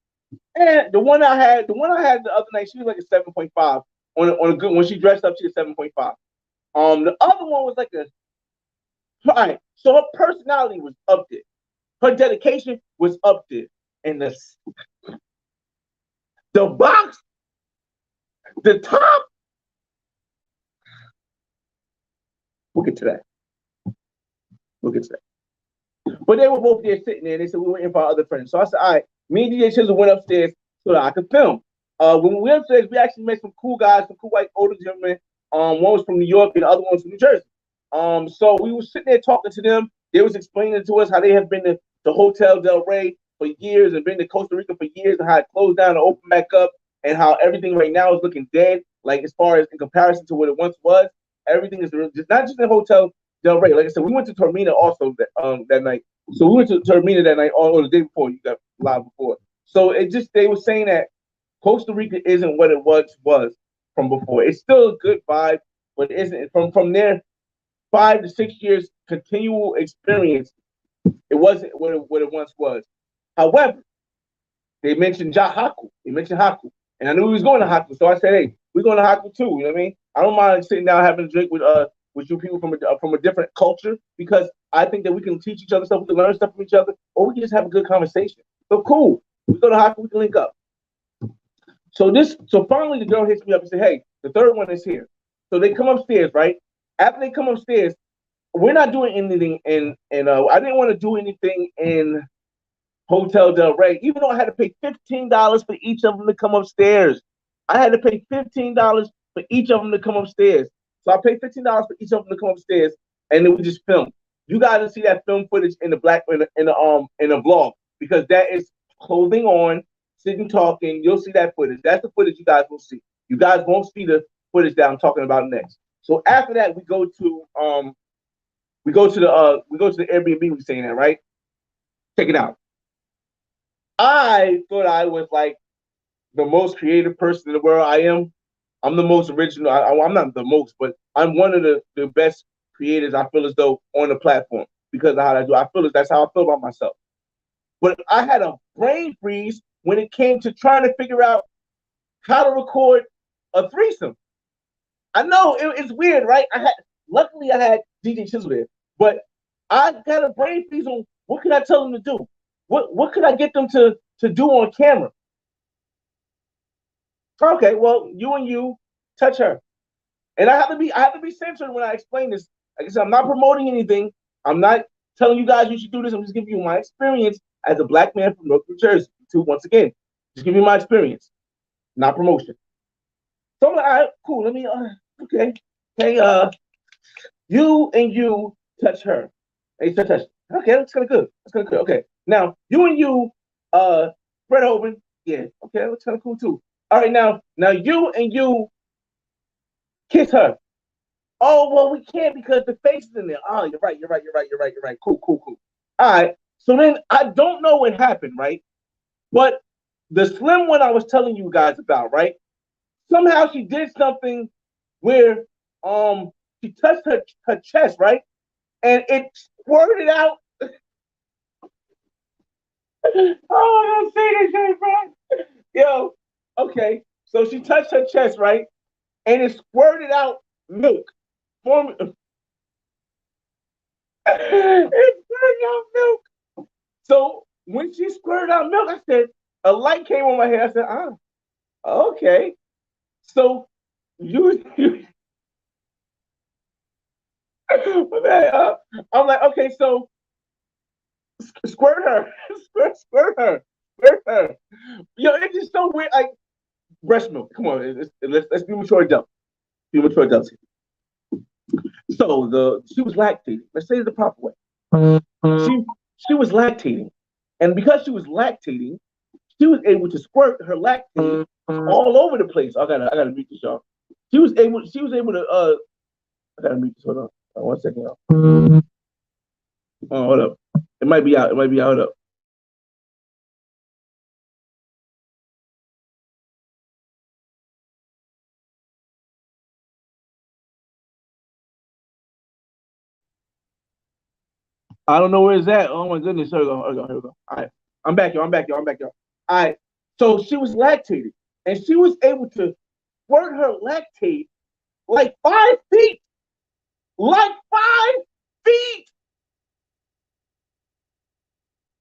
And the one I had the other night, she was like a 7.5 on a good. When she dressed up, she was 7.5. The other one was like a. All right, so her personality was up there, her dedication was up there, and the box, the top. We'll get to that. We'll get to that. But they were both there sitting there. They said we were waiting for our other friends. So I said, all right, me and DJ Chisel went upstairs so that I could film. When we went upstairs, we actually met some cool guys, some cool white older gentlemen. One was from New York and the other one was from New Jersey. So we were sitting there talking to them. They was explaining to us how they have been to the Hotel Del Rey for years and been to Costa Rica for years and how it closed down and opened back up and how everything right now is looking dead. Like as far as in comparison to what it once was, everything is just not just in Hotel Del Rey. Like I said, we went to Termina also that night. So we went to Termina that night or the day before. You got live before. So it just they were saying that Costa Rica isn't what it was from before. It's still a good vibe, but it isn't from their 5 to 6 years continual experience. It wasn't what it once was. However, they mentioned Jaco. They mentioned Jaco, and I knew he was going to Jaco, so I said, "Hey, we're going to Jaco too." You know what I mean? I don't mind sitting down having a drink with you people from a different culture because I think that we can teach each other stuff, we can learn stuff from each other, or we can just have a good conversation. So cool. We go to Jaco, we can link up. So finally the girl hits me up and says, "Hey, the third one is here." So they come upstairs, right? After they come upstairs, we're not doing anything I didn't want to do anything in Hotel Del Rey, even though I had to pay $15 for each of them to come upstairs. I had to pay $15 for each of them to come upstairs. So I paid $15 for each of them to come upstairs, and then we just filmed. You guys will see that film footage in the vlog because that is clothing on, sitting talking. You'll see that footage. That's the footage you guys will see. You guys won't see the footage that I'm talking about next. So after that, we go to the Airbnb we were staying at, right? Check it out. I thought I was like the most creative person in the world. I'm the most original. I'm not the most, but I'm one of the best creators. I feel as though on the platform because of how I do. I feel that's how I feel about myself. But I had a brain freeze when it came to trying to figure out how to record a threesome. I know it's weird, right? Luckily I had DJ Chisel there, but I got a brain freeze on what can I tell them to do? What could I get them to do on camera? Okay, well, you and you touch her. And I have to be censored when I explain this. Like I said, I'm not promoting anything. I'm not telling you guys you should do this. I'm just giving you my experience as a black man from North New Jersey. Once again, just give me my experience, not promotion. So I'm like, all right, cool. Let me okay. Hey, you and you touch her. Hey, touch. Okay, that's kind of good. That's kind of good. Okay. Now, you and you spread open. Yeah, okay, that looks kind of cool too. All right, now you and you kiss her. Oh, well, we can't because the face is in there. Oh, you're right. Cool. All right. So then I don't know what happened, right? But the slim one I was telling you guys about, right? Somehow she did something where she touched her chest, right? and it squirted out. Oh, don't say this shit, bro. Yo, okay. So she touched her chest, right? And it squirted out milk. It squirted out milk. So when she squirted out milk, I said, a light came on my head. I said, okay. So you I'm like, okay, so squirt her, squirt her, squirt her. Yo, it's just so weird. Like breast milk. Come on, let's be mature adults. Be mature adults. So she was lactating. Let's say it the proper way. She was lactating, and because she was lactating, she was able to squirt her lactate all over the place. I gotta mute this, y'all. She was able to I gotta mute this. Hold on. 1 second, y'all. Oh, hold up. It might be out. Hold up. I don't know where it's at. Oh my goodness. Here we go. Here we go. All right. I'm back, y'all. All right. So she was lactating, and she was able to squirt her lactate like 5 feet. Like 5 feet.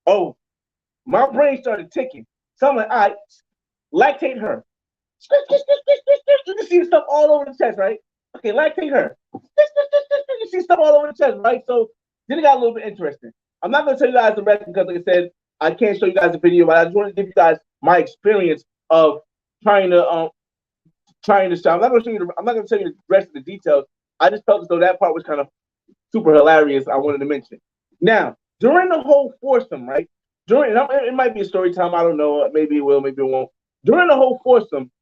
Oh, my brain started ticking. So I'm like, all right, lactate her. You can see the stuff all over the chest, right? Okay, lactate her. You see stuff all over the chest, right? So then it got a little bit interesting. I'm not going to tell you guys the rest because, like I said, I can't show you guys the video, but I just want to give you guys my experience of trying to show. I'm not going to tell you the rest of the details. I just felt as though that part was kind of super hilarious. I wanted to mention. Now, during the whole foursome, right? It might be a story time. I don't know. Maybe it will. Maybe it won't. During the whole foursome,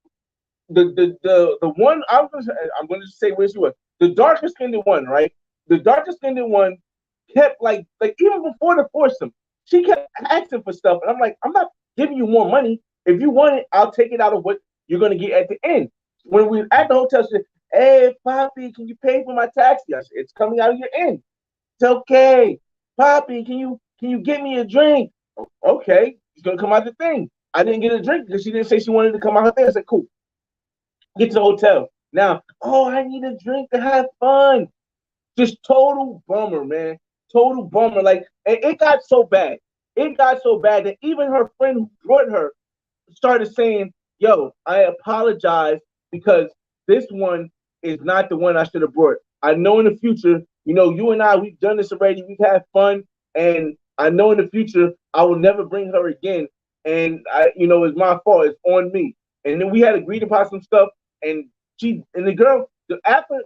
the one I'm going to say where she was. The darker skinned one, right? The darker skinned one kept like even before the foursome, she kept asking for stuff, and I'm like, I'm not giving you more money. If you want it, I'll take it out of what you're going to get at the end. When we were at the hotel, she said, "Hey, Poppy, can you pay for my taxi?" I said, "It's coming out of your end." "It's okay, Poppy. Can you get me a drink?" "Okay, it's gonna come out the thing." I didn't get a drink because she didn't say she wanted to come out her thing. I said, "Cool." Get to the hotel. Now, I need a drink to have fun. Just total bummer, man. Total bummer. Like it got so bad. It got so bad that even her friend who brought her started saying, "Yo, I apologize because this one is not the one I should have brought. I know in the future, you and I, we've done this already. We've had fun, and I know in the future I will never bring her again. And it's my fault. It's on me." And then we had agreed upon some stuff, and the girl after.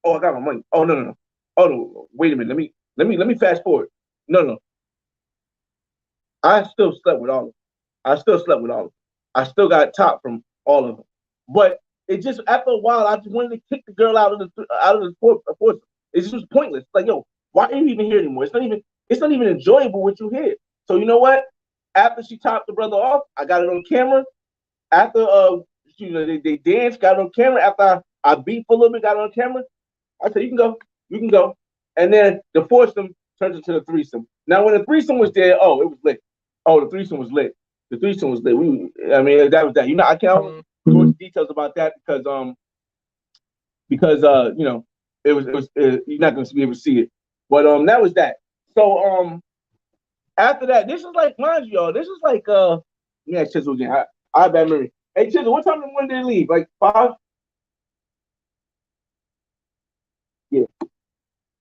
Oh, I got my money. Oh no. Oh no. Wait a minute. Let me fast forward. No. I still slept with all of them. I still got top from all of them. But it just after a while, I just wanted to kick the girl out of the force. It just was pointless. Like, yo, why are you even here anymore? It's not even enjoyable what you hear. So you know what? After she topped the brother off, I got it on camera. After they danced, got it on camera. After I beat for a little bit, got it on camera. I said, you can go. And then the foursome turns into the threesome. Now, when the threesome was there, it was lit. Oh, the threesome was lit. That was that. I can't go into details about that because you're not going to be able to see it. But that was that. So after that, this is like, mind you, y'all, this is like yeah, Chisel again. I bad memory. Hey, Chisel, what time did they leave? Like 5? Yeah.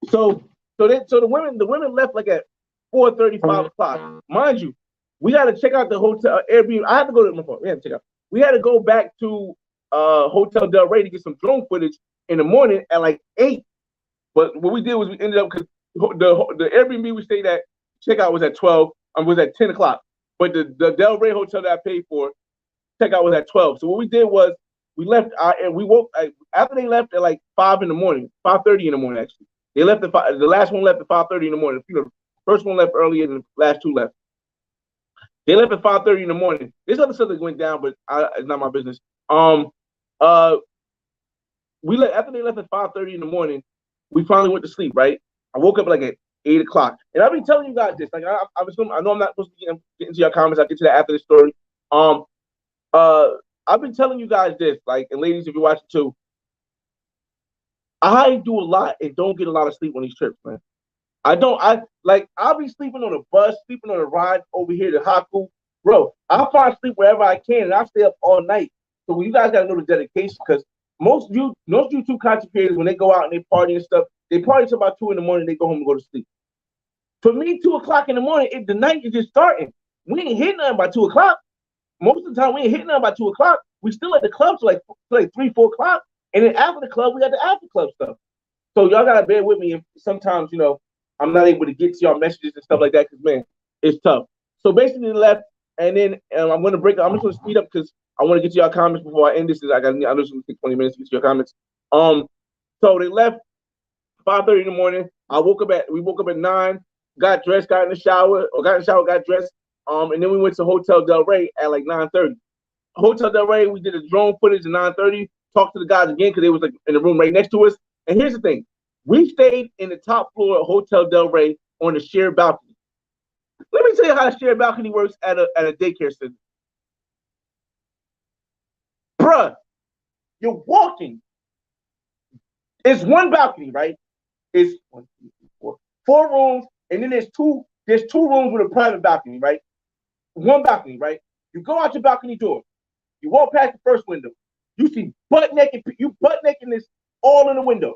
So the women left like at 4:30, 5 o'clock. Mind you, we had to check out the hotel Airbnb. I had to go to my phone. We had to check out. We had to go back to Hotel Del Rey to get some drone footage in the morning at like 8. But what we did was we ended up because the Airbnb we stayed at checkout was at 12. Was at 10 o'clock. But the Del Rey hotel that I paid for checkout was at 12. So what we did was we left and we woke after they left at like 5 in the morning, 5:30 in the morning actually. They left at 5, the last one left at 5:30 in the morning. The first one left earlier and the last two left. They left at 5:30 in the morning. There's other stuff that went down, but it's not my business. We after they left at 5:30 in the morning, we finally went to sleep, right? I woke up like at 8 o'clock, and I've been telling you guys this. Like I know I'm not supposed to get into your comments. I'll get to that after the story. Uh, I've been telling you guys this, like, and ladies, if you're watching too, I do a lot and don't get a lot of sleep on these trips, man. I don't. I'll be sleeping on a bus, sleeping on a ride over here to Jaco, bro. I'll find sleep wherever I can, and I'll stay up all night. So you guys gotta know the dedication, because most YouTube content creators, when they go out and they party and stuff, they party till about 2 in the morning. They go home and go to sleep. For me, 2 o'clock in the morning, the night is just starting. We ain't hitting nothing by 2 o'clock. Most of the time, we ain't hitting nothing by 2 o'clock. We still at the club till like 3, 4 o'clock, and then after the club, we got the after club stuff. So y'all gotta bear with me if sometimes I'm not able to get to y'all messages and stuff like that, because man, it's tough. So basically, they left, and then I'm gonna break. I'm just gonna speed up because I want to get to y'all comments before I end this. I know it's gonna take 20 minutes to get to your comments. So they left 5:30 in the morning. We woke up at 9. Got dressed, got in the shower, got dressed. And then we went to Hotel Del Rey at like 9:30. Hotel Del Rey, we did a drone footage at 9:30. Talked to the guys again because they was like in the room right next to us. And here's the thing: we stayed in the top floor of Hotel Del Rey on the shared balcony. Let me tell you how the shared balcony works at a daycare center. Bruh, you're walking. It's one balcony, right? It's 1, 2, 3, 4 rooms, and then there's two rooms with a private balcony, right? One balcony, right? You go out your balcony door. You walk past the first window. You see butt nakedness all in the window.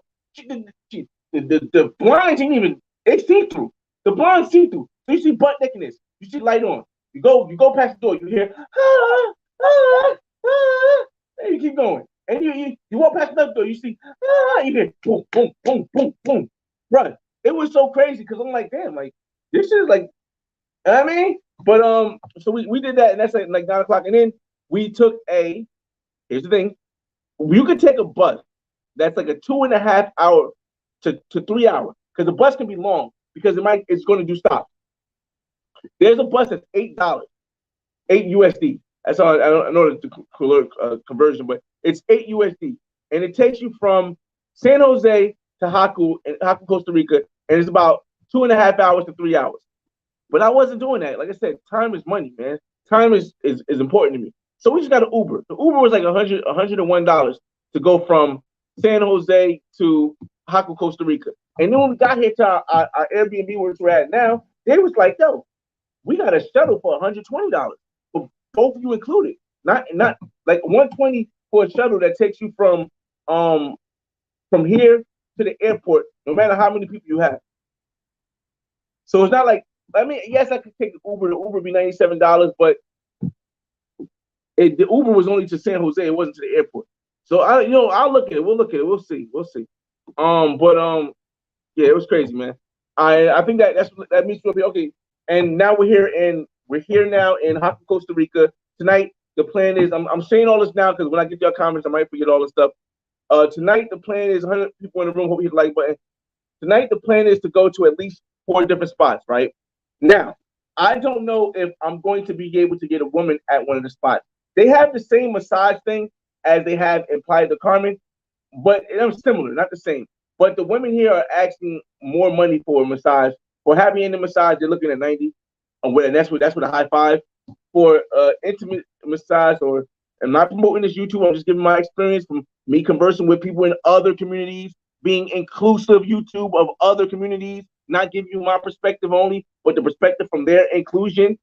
The blinds ain't even, they see through. The blinds see through. So you see butt nakedness. You see light on. You go past the door. You hear and you keep going. And you walk past another door. You see you hear boom, boom, boom, boom, boom. Right. It was so crazy because I'm like, damn, like this is like, I mean, but so we did that, and that's like 9 o'clock, and then we took here's the thing, you could take a bus that's like a 2.5 hour to 3 hour, because the bus can be long because it's going to do stops. There's a bus that's $8, $8 USD. That's all. I know the conversion, but it's $8 USD, and it takes you from San Jose to Jaco, Costa Rica, and it's about 2.5 hours to 3 hours. But I wasn't doing that. Like I said, time is money, man. Time is important to me. So we just got an Uber. The Uber was like $101 to go from San Jose to Jaco, Costa Rica. And then when we got here to our Airbnb where we're at now, they was like, yo, we got a shuttle for $120, for both of you included. Not like $120 for a shuttle that takes you from here to the airport, no matter how many people you have. So it's not like, I mean, yes, I could take the Uber. The Uber would be $97, but the Uber was only to San Jose. It wasn't to the airport. So I'll look at it. We'll look at it. We'll see. Yeah, it was crazy, man. I think that means we'll be okay. And now we're here now in Jaco, Costa Rica. Tonight, the plan is, I'm saying all this now because when I get your comments, I might forget all this stuff. Tonight, the plan is 100 people in the room. Hope you hit the like button. Tonight, the plan is to go to at least 4 different spots, right? Now, I don't know if I'm going to be able to get a woman at one of the spots. They have the same massage thing as they have in Playa del Carmen, but they're similar, not the same. But the women here are asking more money for a massage. For having in the massage, they're looking at 90, and that's with a high five. For intimate massage, or I'm not promoting this YouTube, I'm just giving my experience from me conversing with people in other communities, being inclusive YouTube of other communities, not giving you my perspective only, but the perspective from their inclusion.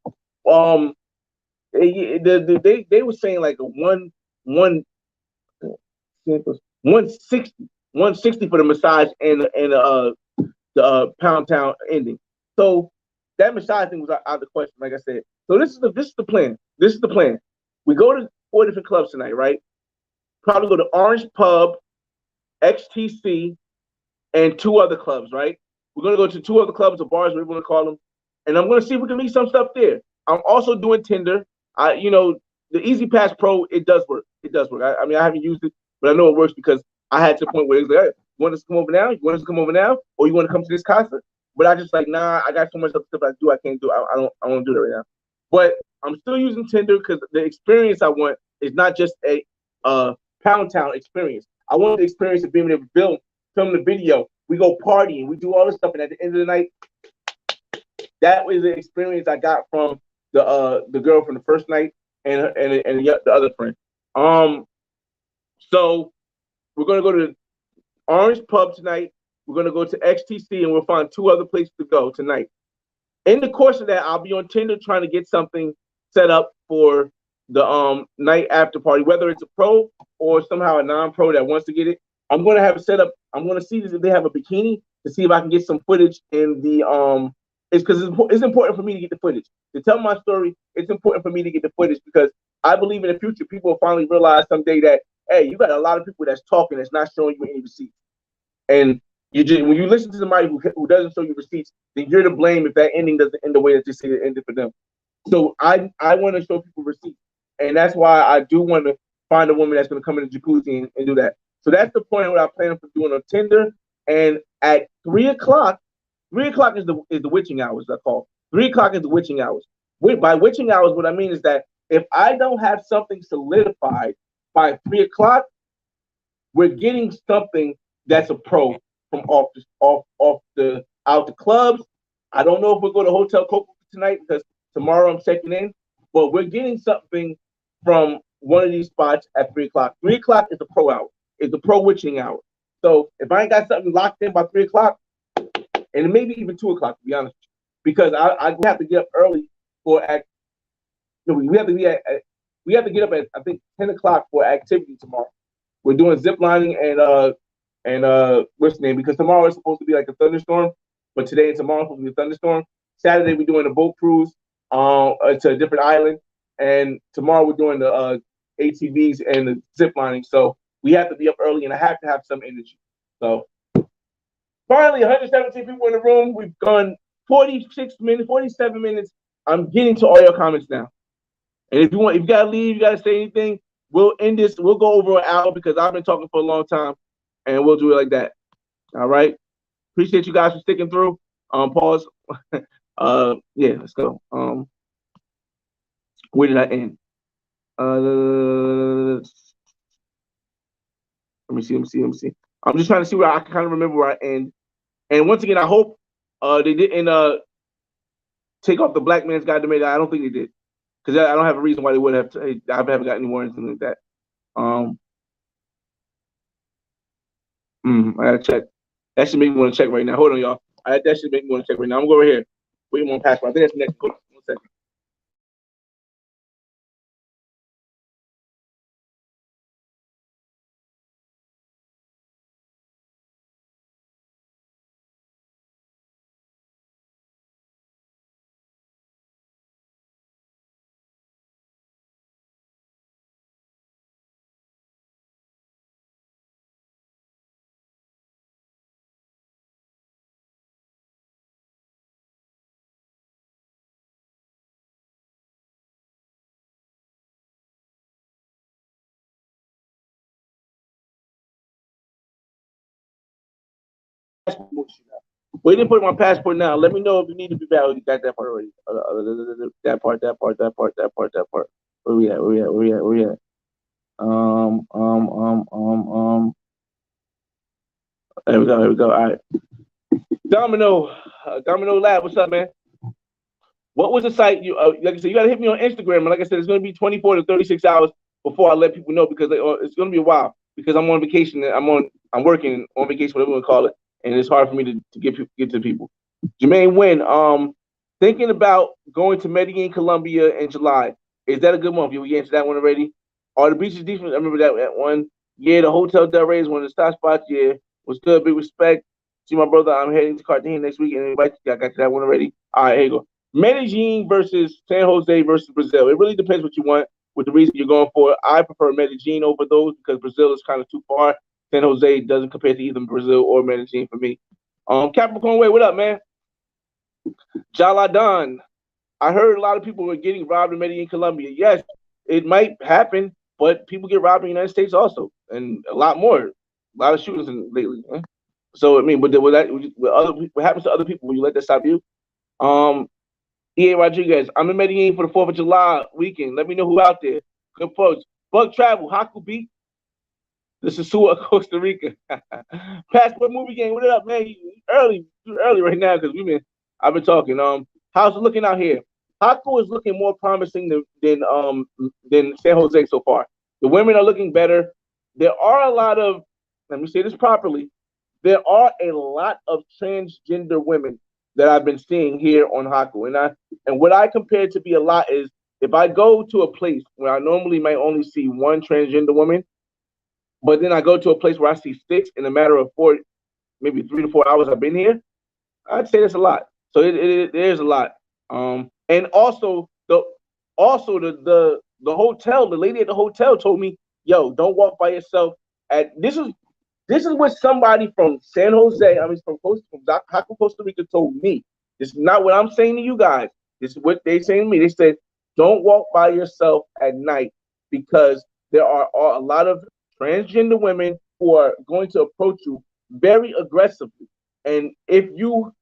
They were saying like a 160 for the massage and the Pound Town ending. So that massage thing was out of the question, like I said. So this is the plan. This is the plan. We go to 4 different clubs tonight, right? Probably go to Orange Pub, XTC, and 2 other clubs, right? We're gonna go to 2 other clubs or bars, whatever you want to call them, and I'm gonna see if we can meet some stuff there. I'm also doing Tinder. The Easy Pass Pro, it does work. It does work. I mean, I haven't used it, but I know it works because I had to the point where it's like, hey, you want us to come over now? You want us to come over now, or you want to come to this concert? But I just like, nah, I got so much stuff I do. I can't do. I don't do that right now. But I'm still using Tinder because the experience I want is not just a Pound Town experience. I want the experience of being able to film the video We go partying. We do all this stuff, and at the end of the night, that was the experience I got from the girl from the first night and the other friend. So we're gonna go to Orange Pub tonight. We're gonna go to XTC, and we'll find 2 other places to go tonight. In the course of that, I'll be on Tinder trying to get something set up for the night after party, whether it's a pro or somehow a non-pro that wants to get it. I'm gonna have it set up. I'm gonna see if they have a bikini to see if I can get some footage in the It's because it's important for me to get the footage to tell my story. It's important for me to get the footage because I believe in the future people will finally realize someday that hey, you got a lot of people that's talking that's not showing you any receipts, and when you listen to somebody who doesn't show you receipts, then you're to blame if that ending doesn't end the way that they say it ended for them. So I want to show people receipts, and that's why I do want to find a woman that's going to come in the jacuzzi and do that. So that's the point what I plan for doing on Tinder. And at 3 o'clock, 3 o'clock is the witching hours. I call 3 o'clock is the witching hours. By witching hours, what I mean is that if I don't have something solidified by 3 o'clock, we're getting something that's a pro from off the out the clubs. I don't know if we'll go to Hotel Coco tonight because tomorrow I'm checking in, but we're getting something from one of these spots at 3 o'clock. 3 o'clock is the pro hour. It's the pro witching hour. So if I ain't got something locked in by 3 o'clock, and maybe even 2 o'clock to be honest, because I have to get up early for we have to get up at I think 10 o'clock for activity tomorrow. We're doing zip lining and what's the name? Because tomorrow is supposed to be like a thunderstorm, but today and tomorrow is supposed to be a thunderstorm. Saturday we're doing a boat cruise to a different island, and tomorrow we're doing the ATVs and the zip lining. So we have to be up early, and I have to have some energy. So finally, 117 people in the room. We've gone 46 minutes, 47 minutes. I'm getting to all your comments now. And if you gotta leave, you gotta say anything, we'll end this. We'll go over an hour because I've been talking for a long time, and we'll do it like that. All right. Appreciate you guys for sticking through. Pause. Yeah, let's go. Where did I end? Let me see. I'm just trying to see where I can kind of remember where I end. And once again, I hope they didn't take off the Black Man's Guide to Made. I don't think they did. Because I don't have a reason why they would have. I haven't got any warnings like that. I gotta check. That should make me want to check right now. Hold on, y'all. That should make me want to check right now. I'm gonna go over here. Wait on passport. I think that's the next. 1 second. We didn't put my passport now. Let me know if you need to be back. You got that part already. That part. Where we at? There we go. All right. Domino Lab, what's up, man? What was the site you like I said, you gotta hit me on Instagram, and like I said, it's gonna be 24 to 36 hours before I let people know because it's gonna be a while because I'm on vacation. I'm working on vacation, whatever you want to call it, and it's hard for me to get to people. Jermaine Wynn, thinking about going to Medellin, Colombia in July. Is that a good month? We answered that one already. Are the beaches decent? I remember that one. Yeah, the Hotel Del Rey is one of the top spots. Yeah, was good. Big respect. See my brother. I'm heading to Cartagena next week, and I got to that one already. All right, here you go. Medellin versus San Jose versus Brazil. It really depends what you want with the reason you're going for. I prefer Medellin over those because Brazil is kind of too far. San Jose doesn't compare to either Brazil or Medellin for me. Capricorn Way, what up, man? Jaladan. I heard a lot of people were getting robbed in Medellin, Colombia. Yes, it might happen, but people get robbed in the United States also, and a lot more. A lot of shootings lately. So I mean, but what happens to other people? Will you let that stop you? EA Rodriguez, I'm in Medellin for the 4th of July weekend. Let me know who out there. Good folks. Bug Travel, Jaco Beat. This is Sua, Costa Rica. Passport movie game. What up, man? Too early right now because I've been talking. How's it looking out here? Jaco is looking more promising than San Jose so far. The women are looking better. There are a lot of, let me say this properly. There are a lot of transgender women that I've been seeing here on Jaco, and what I compare to be a lot is if I go to a place where I normally might only see one transgender woman, but then I go to a place where I see six in a matter of maybe 3 to 4 hours I've been here. I'd say that's a lot. So it is a lot. And also the hotel, the lady at the hotel told me, "Yo, don't walk by yourself." This is what somebody from San Jose, from Jaco, Costa Rica, told me. This is not what I'm saying to you guys. This is what they saying to me. They said, "Don't walk by yourself at night because there are a lot of transgender women who are going to approach you very aggressively, and if you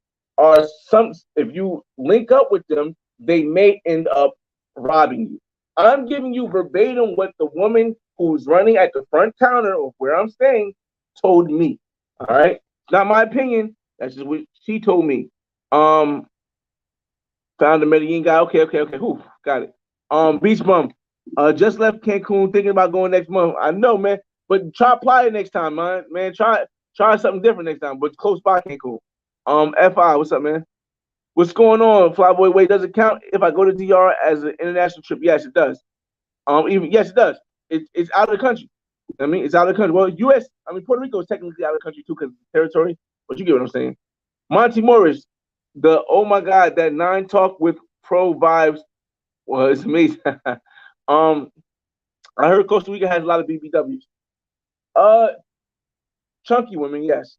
link up with them, they may end up robbing you." I'm giving you verbatim what the woman who's running at the front counter of where I'm staying told me. All right, it's not my opinion. That's just what she told me. Found the Medellin guy. Okay. Whew, got it. Beach bum. Just left Cancun, thinking about going next month. I know, man, but try Playa next time, man. Man, try something different next time, but close by Cancun. Fi, what's up, man? What's going on, Flyboy? Wait, does it count if I go to DR as an international trip? Yes, it does. Yes, it does. It's out of the country. I mean, it's out of the country. Well, Puerto Rico is technically out of the country too because it's territory. But you get what I'm saying. Monty Morris, oh my God, that 9 talk with pro vibes was amazing. I heard Costa Rica has a lot of BBWs. Chunky women, yes.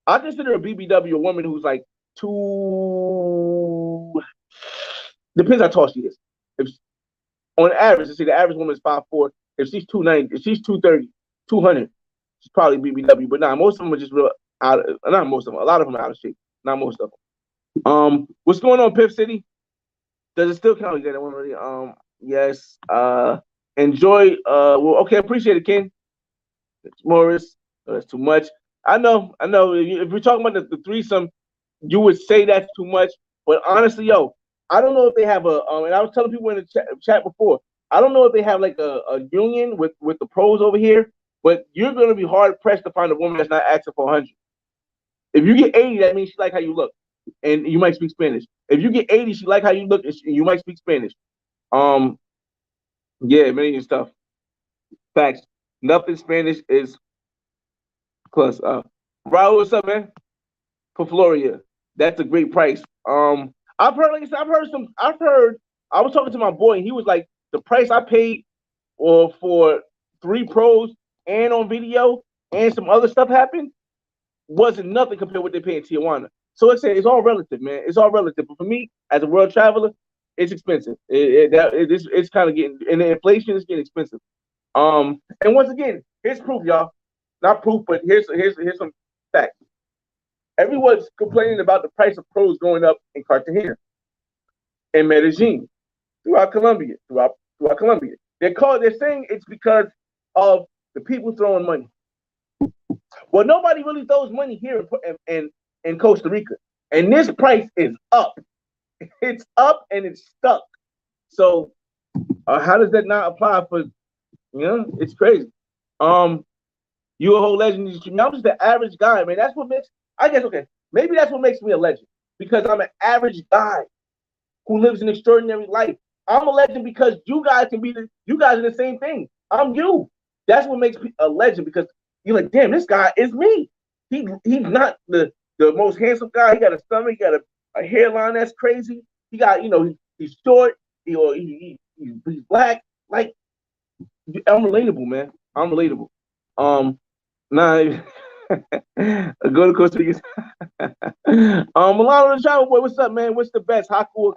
I consider a BBW a woman who's like depends how tall she is. If on average, let's say the average woman is 5'4". If she's 290, if she's 230, 200, she's probably BBW. But most of them are just real not most of them. A lot of them are out of shape. Not most of them. What's going on, Pip City? Does it still count? That one already. Yes. Enjoy. Well, okay. Appreciate it, Ken. Morris. That's too much. I know. If we're talking about the threesome, you would say that's too much. But honestly, I don't know if they have and I was telling people in the chat before, I don't know if they have like a union with the pros over here, but you're going to be hard pressed to find a woman that's not asking for 100. If you get 80, that means she like how you look, and you might speak Spanish. If you get 80, she like how you look, and you might speak Spanish. Yeah, many stuff. Facts. Nothing Spanish is plus. Raul, what's up, man? For Florida, that's a great price. I've heard, like I said, I was talking to my boy, and he was like, the price I paid for 3 pros and on video and some other stuff happened wasn't nothing compared to what they pay in Tijuana. So it's all relative, man. It's all relative. But for me, as a world traveler, it's expensive. It's kind of getting, and the inflation is getting expensive. And once again, here's proof, y'all. Not proof, but here's some facts. Everyone's complaining about the price of pros going up in Cartagena, in Medellin, throughout Colombia. They're saying it's because of the people throwing money. Well, nobody really throws money here in Costa Rica, and this price is up. It's up and it's stuck. So, how does that not apply for? It's crazy. You a whole legend. I'm just the average guy, man. That's what makes. I guess maybe that's what makes me a legend because I'm an average guy who lives an extraordinary life. I'm a legend because you guys are the same thing. I'm you. That's what makes me a legend because you're like, damn, this guy is me. He's not the most handsome guy. He got a stomach, he got a hairline that's crazy. He got, he's short, he's black. Like, I'm relatable, man. I'm relatable. Go to Costa Rica. Milano the Travel Boy, what's up, man? What's the best, Jaco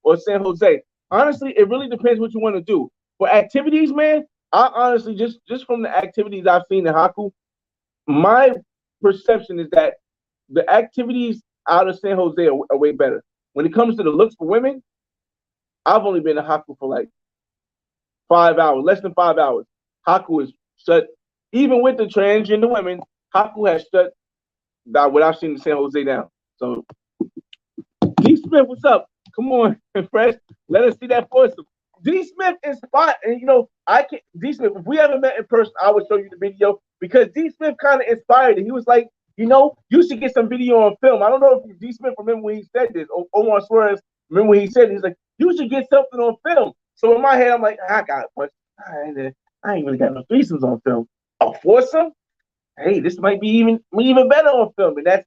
or San Jose? Honestly, it really depends what you want to do. For activities, man, I honestly just from the activities I've seen in Jaco, my perception is that the activities out of San Jose are way better. When it comes to the looks for women, I've only been to Jaco for like 5 hours, less than 5 hours. Jaco is shut even with the transgender women, Jaco has shut that what I've seen in San Jose down. So D Smith, what's up? Come on, fresh. Let us see that foursome. D Smith inspired, and you know, I can D Smith. If we ever met in person, I would show you the video because D Smith kind of inspired it. He was like, you know, you should get some video on film. I don't know if D Smith remember when he said this. Omar Suarez, remember when he said it? He's like, you should get something on film. So in my head, I'm like, I got it, but I ain't really got no threesomes on film. A foursome? Hey, this might be even better on film, and that's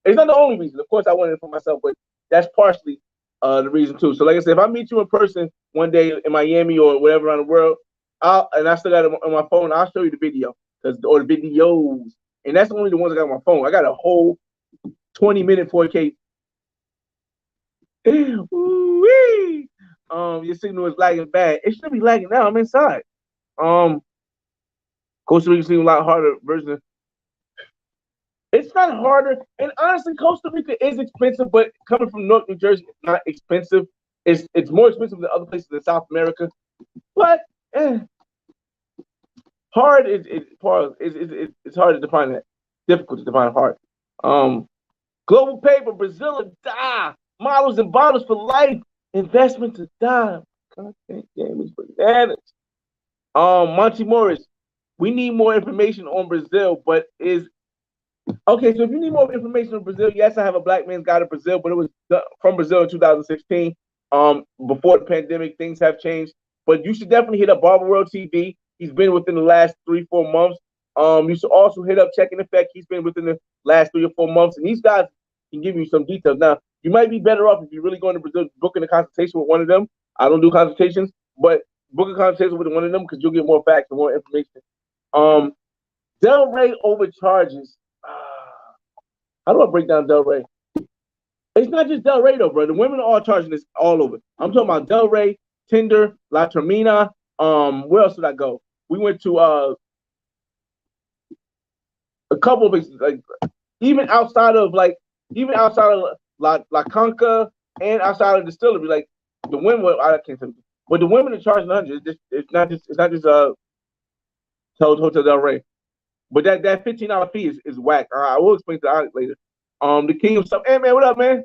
it's not the only reason. Of course, I wanted it for myself, but that's partially the reason too. So, like I said, if I meet you in person one day in Miami or whatever around the world, I still got it on my phone, I'll show you the video or the videos, and that's only the ones I got on my phone. I got a whole 20-minute 4K. Ooh-wee. Your signal is lagging bad. It should be lagging now. I'm inside. Costa Rica seems a lot harder version. It's not harder, and honestly, Costa Rica is expensive, but coming from North New Jersey, it's not expensive. It's more expensive than other places in South America, but hard is it's hard to define that. Difficult to define hard. Global paper, Brazil and die. Models and bottles for life. Investment to die. Content game is bananas. Monty Morris. We need more information on Brazil, but okay. So if you need more information on Brazil, yes, I have a Black Man's Guide to Brazil, but it was from Brazil in 2016. Before the pandemic, things have changed, but you should definitely hit up Barber World TV. He's been within the last 3-4 months. You should also hit up Check in Effect. He's been within the last 3 or 4 months, and these guys can give you some details. Now, you might be better off if you're really going to Brazil, booking a consultation with one of them. I don't do consultations, but book a consultation with one of them because you'll get more facts and more information. Del Rey overcharges. How do I break down Del Rey? It's not just Del Rey though, bro. The women are all charging this all over. I'm talking about Del Rey, Tinder, La Termina. Where else did I go? We went to a couple of places, like even outside of La Conca and outside of Distillery, like the women. I can't tell you, but the women are charging 100. It's not just Hotel Del Rey. But that $15 fee is whack. I will explain to Alex later. The king of stuff. Hey man, what up, man?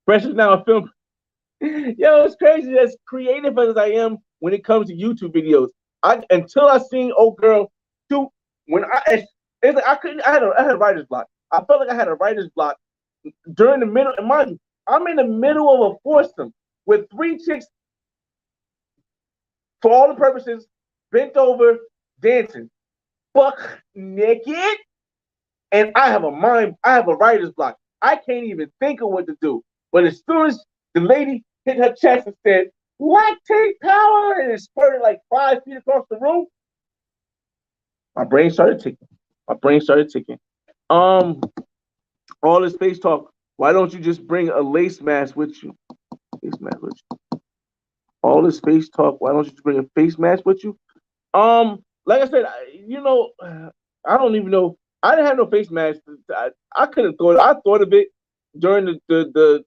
Fresh is now a film. Yo, it's crazy. As creative as I am when it comes to YouTube videos, until I seen old girl do when I had a writer's block. I felt like I had a writer's block during the middle. And mind you, I'm in the middle of a foursome with 3 chicks, for all the purposes, bent over, dancing, buck naked, and I have a writer's block. I can't even think of what to do. But as soon as the lady hit her chest and said, lactate power, and it spurted like 5 feet across the room, my brain started ticking. All this face talk. Why don't you just bring a lace mask with you? All this face talk. Why don't you just bring a face mask with you? Like I said, I don't even know. I didn't have no face mask. I couldn't thought. I thought of it during the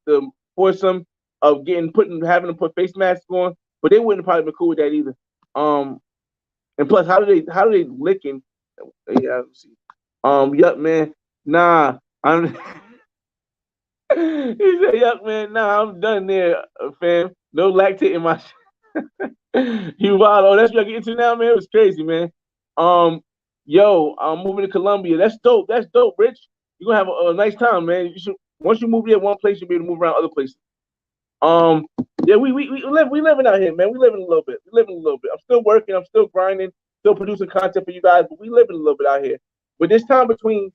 foursome of having to put face masks on, but they wouldn't probably been cool with that either. And plus, how do they licking? Yeah, see. Yup, man. Nah, I'm. He said, "Yup, man. Nah, I'm done there, fam. No lactate in my." You wild. Oh, that's what I get into now, man. It was crazy, man. Yo, I'm moving to Colombia. That's dope. That's dope, Rich. You're gonna have a nice time, man. Once you move here one place, you'll be able to move around other places. Yeah, we living out here, man. We living a little bit. I'm still working. I'm still grinding. Still producing content for you guys, but we living a little bit out here. But this time between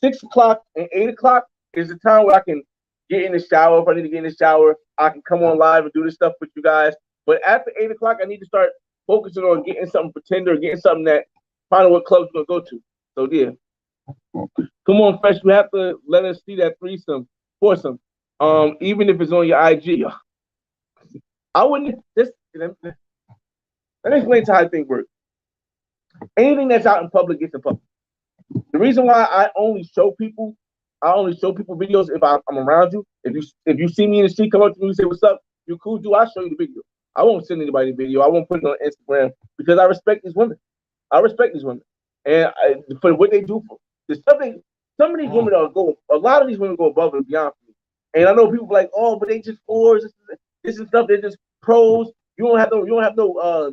6 o'clock and 8 o'clock is the time where I can get in the shower. If I need to get in the shower, I can come on live and do this stuff with you guys. But after 8 o'clock, I need to start focusing on getting something for Tinder, getting something that finding what clubs we're gonna go to. So yeah. Come on, Fresh. You have to let us see that foursome. Even if it's on your IG. I wouldn't just let me explain to how I think works. Anything that's out in public gets in public. The reason why I only show people videos if I'm around you. If you see me in the street, come up to me and say, "What's up? You cool, dude?" I'll show you the video. I won't send anybody the video. I won't put it on Instagram because I respect these women. I respect these women, and for what they do. There's something. Some of these women are go. A lot of these women go above and beyond for me. And I know people like, oh, but they just fours. This is stuff. They're just pros. You don't have no. You don't have no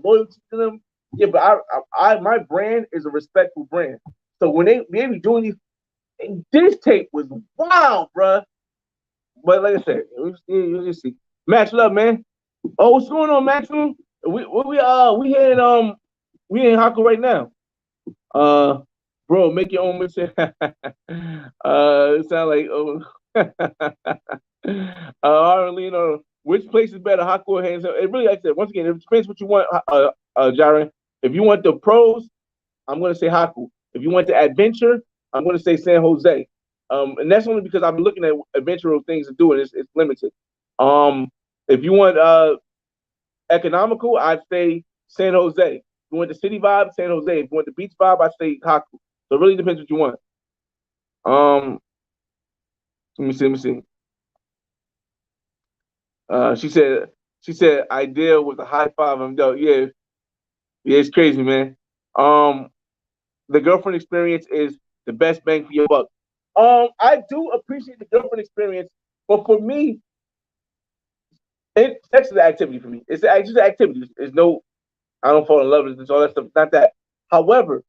loyalty to them. Yeah, but my brand is a respectful brand. So when they be doing these, this tape was wild, bruh. But like I said, you just see. Max, love, man. Oh, what's going on, Maximum? We here in Jaco right now. Bro, make your own mixtape. It sound like Arlene, which place is better, Jaco or hands up? It really, like I said, once again, it depends what you want, Jaren. If you want the pros, I'm gonna say Jaco. If you want the adventure, I'm gonna say San Jose. And that's only because I've been looking at adventurous things to do, and it's limited. If you want economical, I'd say San Jose. If you want the city vibe, San Jose. If you want the beach vibe, I'd say Jaco. So it really depends what you want. Let me see. She said ideal with a high five. Yeah, it's crazy, man. The girlfriend experience is the best bang for your buck. I do appreciate the girlfriend experience, but for me, sex is an activity for me. It's just an activity. It's no, I don't fall in love with all that stuff. Not that. However,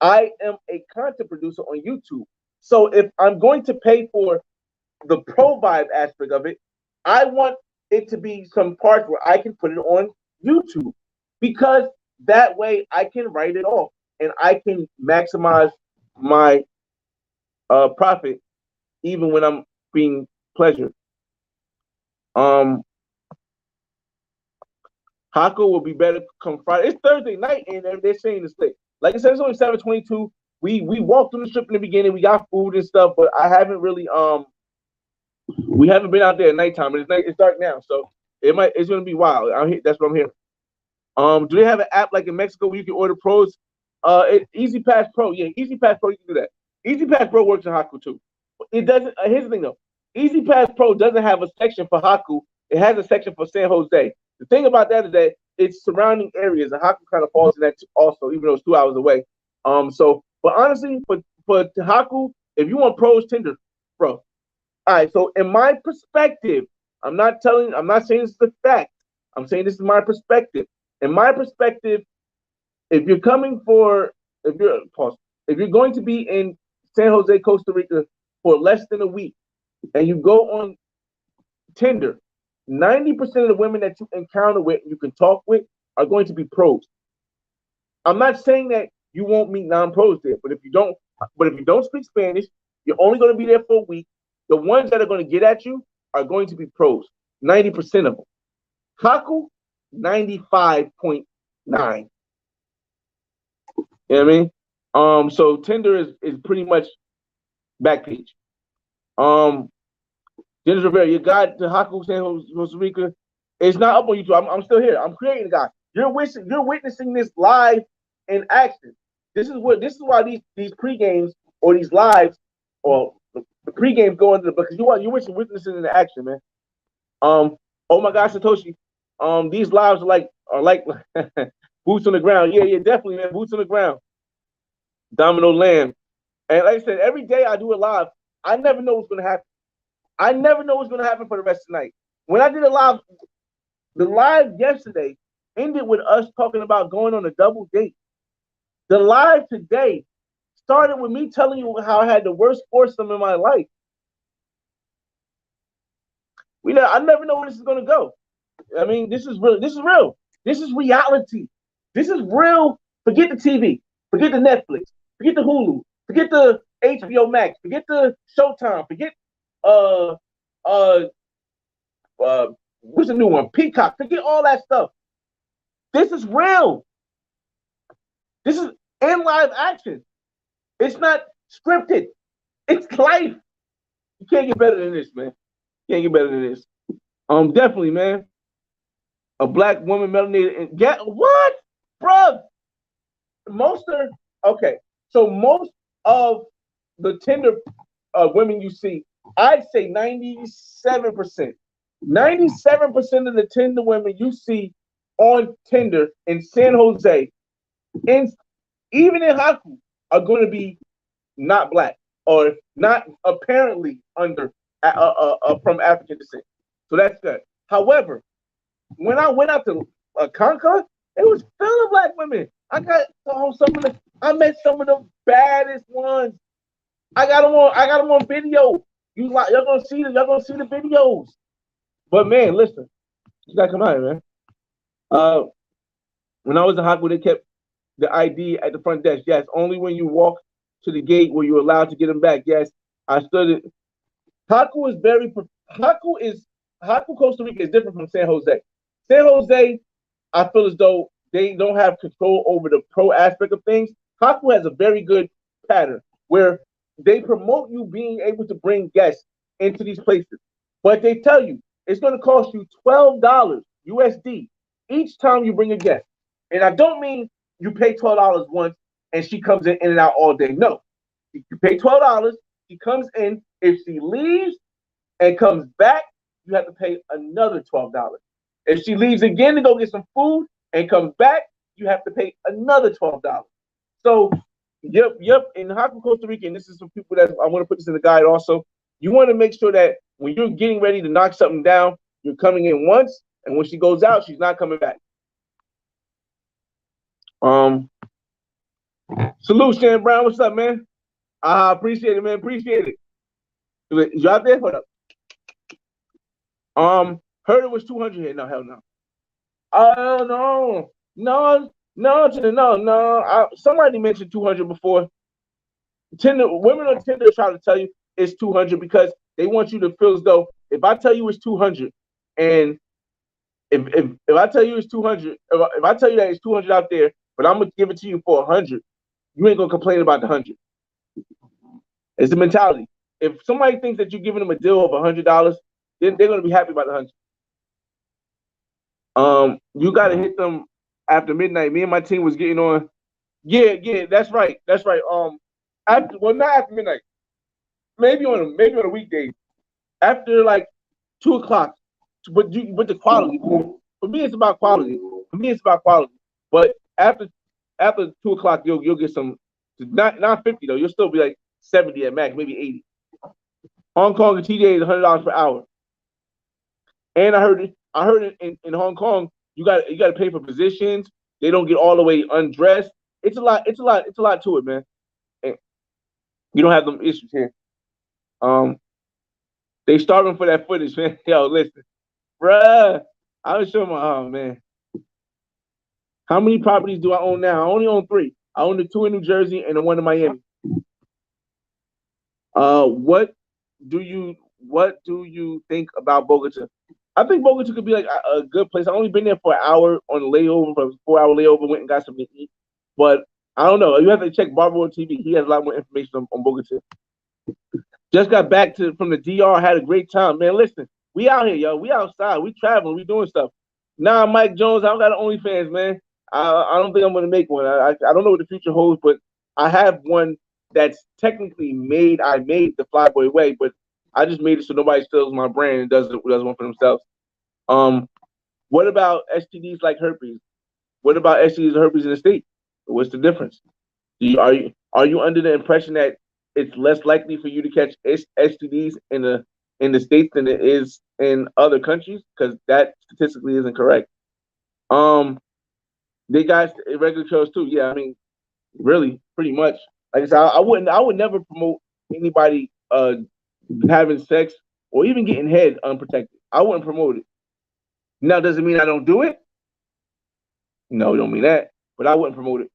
I am a content producer on YouTube. So if I'm going to pay for the pro vibe aspect of it, I want it to be some parts where I can put it on YouTube, because that way I can write it off and I can maximize my profit even when I'm being pleasured. Jaco will be better come Friday. It's Thursday night and they're saying it's late. Like I said, it's only 7:22. We walked through the strip in the beginning. We got food and stuff, but I haven't really we haven't been out there at nighttime. It's dark now, so it's gonna be wild. That's what I'm hearing. Do they have an app like in Mexico where you can order pros? Easy Pass Pro, yeah, Easy Pass Pro, you can do that. Easy Pass Pro works in Jaco too. It doesn't. Here's the thing though, Easy Pass Pro doesn't have a section for Jaco. It has a section for San Jose. The thing about that is that it's surrounding areas, and Jaco kind of falls in that also, even though it's 2 hours away. But honestly, for Jaco, if you want pros, Tinder, bro. All right. So in my perspective, I'm not saying this is the fact. I'm saying this is my perspective. In my perspective, if you're going to be in San Jose, Costa Rica for less than a week, and you go on Tinder, 90% of the women that you encounter with, you can talk with, are going to be pros. I'm not saying that you won't meet non-pros there, but if you don't speak Spanish, you're only going to be there for a week. The ones that are going to get at you are going to be pros. 90% of them. Jaco, 95.9. You know what I mean? So Tinder is pretty much back page. Dennis Rivera, your guide to Jaco, San Costa Rica, it's not up on YouTube. I'm still here. I'm creating a guy. You're witnessing this live in action. This is why these pre-games or these lives or the pre-games go into because you're witnessing in the action, man. Oh my gosh, Satoshi. These lives are like boots on the ground. Yeah, definitely, man. Boots on the ground. Domino Land. And like I said, every day I do a live, I never know what's gonna happen. I never know what's gonna happen for the rest of the night. When I did the live yesterday ended with us talking about going on a double date. The live today started with me telling you how I had the worst foursome in my life. I never know where this is gonna go. I mean, this is real. This is real. This is reality. This is real. Forget the TV. Forget the Netflix. Forget the Hulu. Forget the HBO Max. Forget the Showtime. Forget what's the new one? Peacock. Forget all that stuff. This is real. This is in live action. It's not scripted. It's life. You can't get better than this, man. You can't get better than this. Definitely, man. A black woman melanated and what, bro? Most of the Tinder women you see, I'd say 97%. 97% of the Tinder women you see on Tinder in San Jose And even in Haku are going to be not black or not apparently from African descent. So that's good. However, when I went out to Concord, it was full of black women. I met some of the baddest ones. I got them on video. Y'all gonna see the videos. But man, listen, you gotta come out here, man. When I was in Haku, they kept the ID at the front desk. Yes, only when you walk to the gate were you allowed to get them back. Yes, I stood it. Haku is very Haku, Costa Rica is different from San Jose. San Jose, I feel as though they don't have control over the pro aspect of things. Haku has a very good pattern where they promote you being able to bring guests into these places, but they tell you it's going to cost you $12 USD each time you bring a guest. And I don't mean you pay $12 once and she comes in and out all day. No, you pay $12. She comes in. If she leaves and comes back, you have to pay another $12. If she leaves again to go get some food and comes back, you have to pay another $12. So, yep. In Haku, Costa Rica, and this is some people that I want to put this in the guide also. You want to make sure that when you're getting ready to knock something down, you're coming in once, and when she goes out, she's not coming back. Salute, Shannon Brown. What's up, man? Appreciate it, man. Appreciate it. You out there? Hold up. Heard it was 200 here. No, hell no. No. Somebody mentioned 200 before. Women on Tinder try to tell you it's 200 because they want you to feel as though if I tell you it's 200, and if I tell you it's 200, if I tell you that it's 200 out there, but I'm gonna give it to you for 100, you ain't gonna complain about the 100. It's the mentality. If somebody thinks that you're giving them a deal of $100, then they're gonna be happy about the 100. You gotta hit them after midnight. Me and my team was getting on. Yeah, that's right. Not after midnight. Maybe on a weekday. After like 2:00. But the quality. For me, it's about quality. But after 2:00, you'll get some. Not 50 though. You'll still be like 70 at max, maybe 80. Hong Kong and TJ is $100 per hour. And I heard it in Hong Kong. You got to pay for positions. They don't get all the way undressed. It's a lot to it, man. And you don't have them issues here. They starving for that footage, man. Yo, listen, bruh. I was showing man. How many properties do I own now? I only own 3. I own the 2 in New Jersey and the 1 in Miami. What do you think about Bogota? I think Bogota could be like a good place. I've only been there for an hour on a layover, for a 4-hour layover, went and got something to eat. But I don't know. You have to check Barbara on TV. He has a lot more information on Bogota. Just got back from the DR. Had a great time, man. Listen, we out here, yo. We outside. We traveling. We doing stuff. Nah, Mike Jones, I don't got an OnlyFans, man. I don't think I'm gonna make one. I don't know what the future holds, but I have one that's technically made. I made the Flyboy way, but I just made it so nobody steals my brand and does one for themselves. What about STDs like herpes? What about STDs and herpes in the state? What's the difference? Are you under the impression that it's less likely for you to catch STDs in the states than it is in other countries? Because that statistically isn't correct. They got irregular shows too. Yeah, I mean, really, pretty much. Like I said, I would never promote anybody having sex or even getting head unprotected. I wouldn't promote it. Now, does it mean I don't do it? No, it don't mean that. But I wouldn't promote it.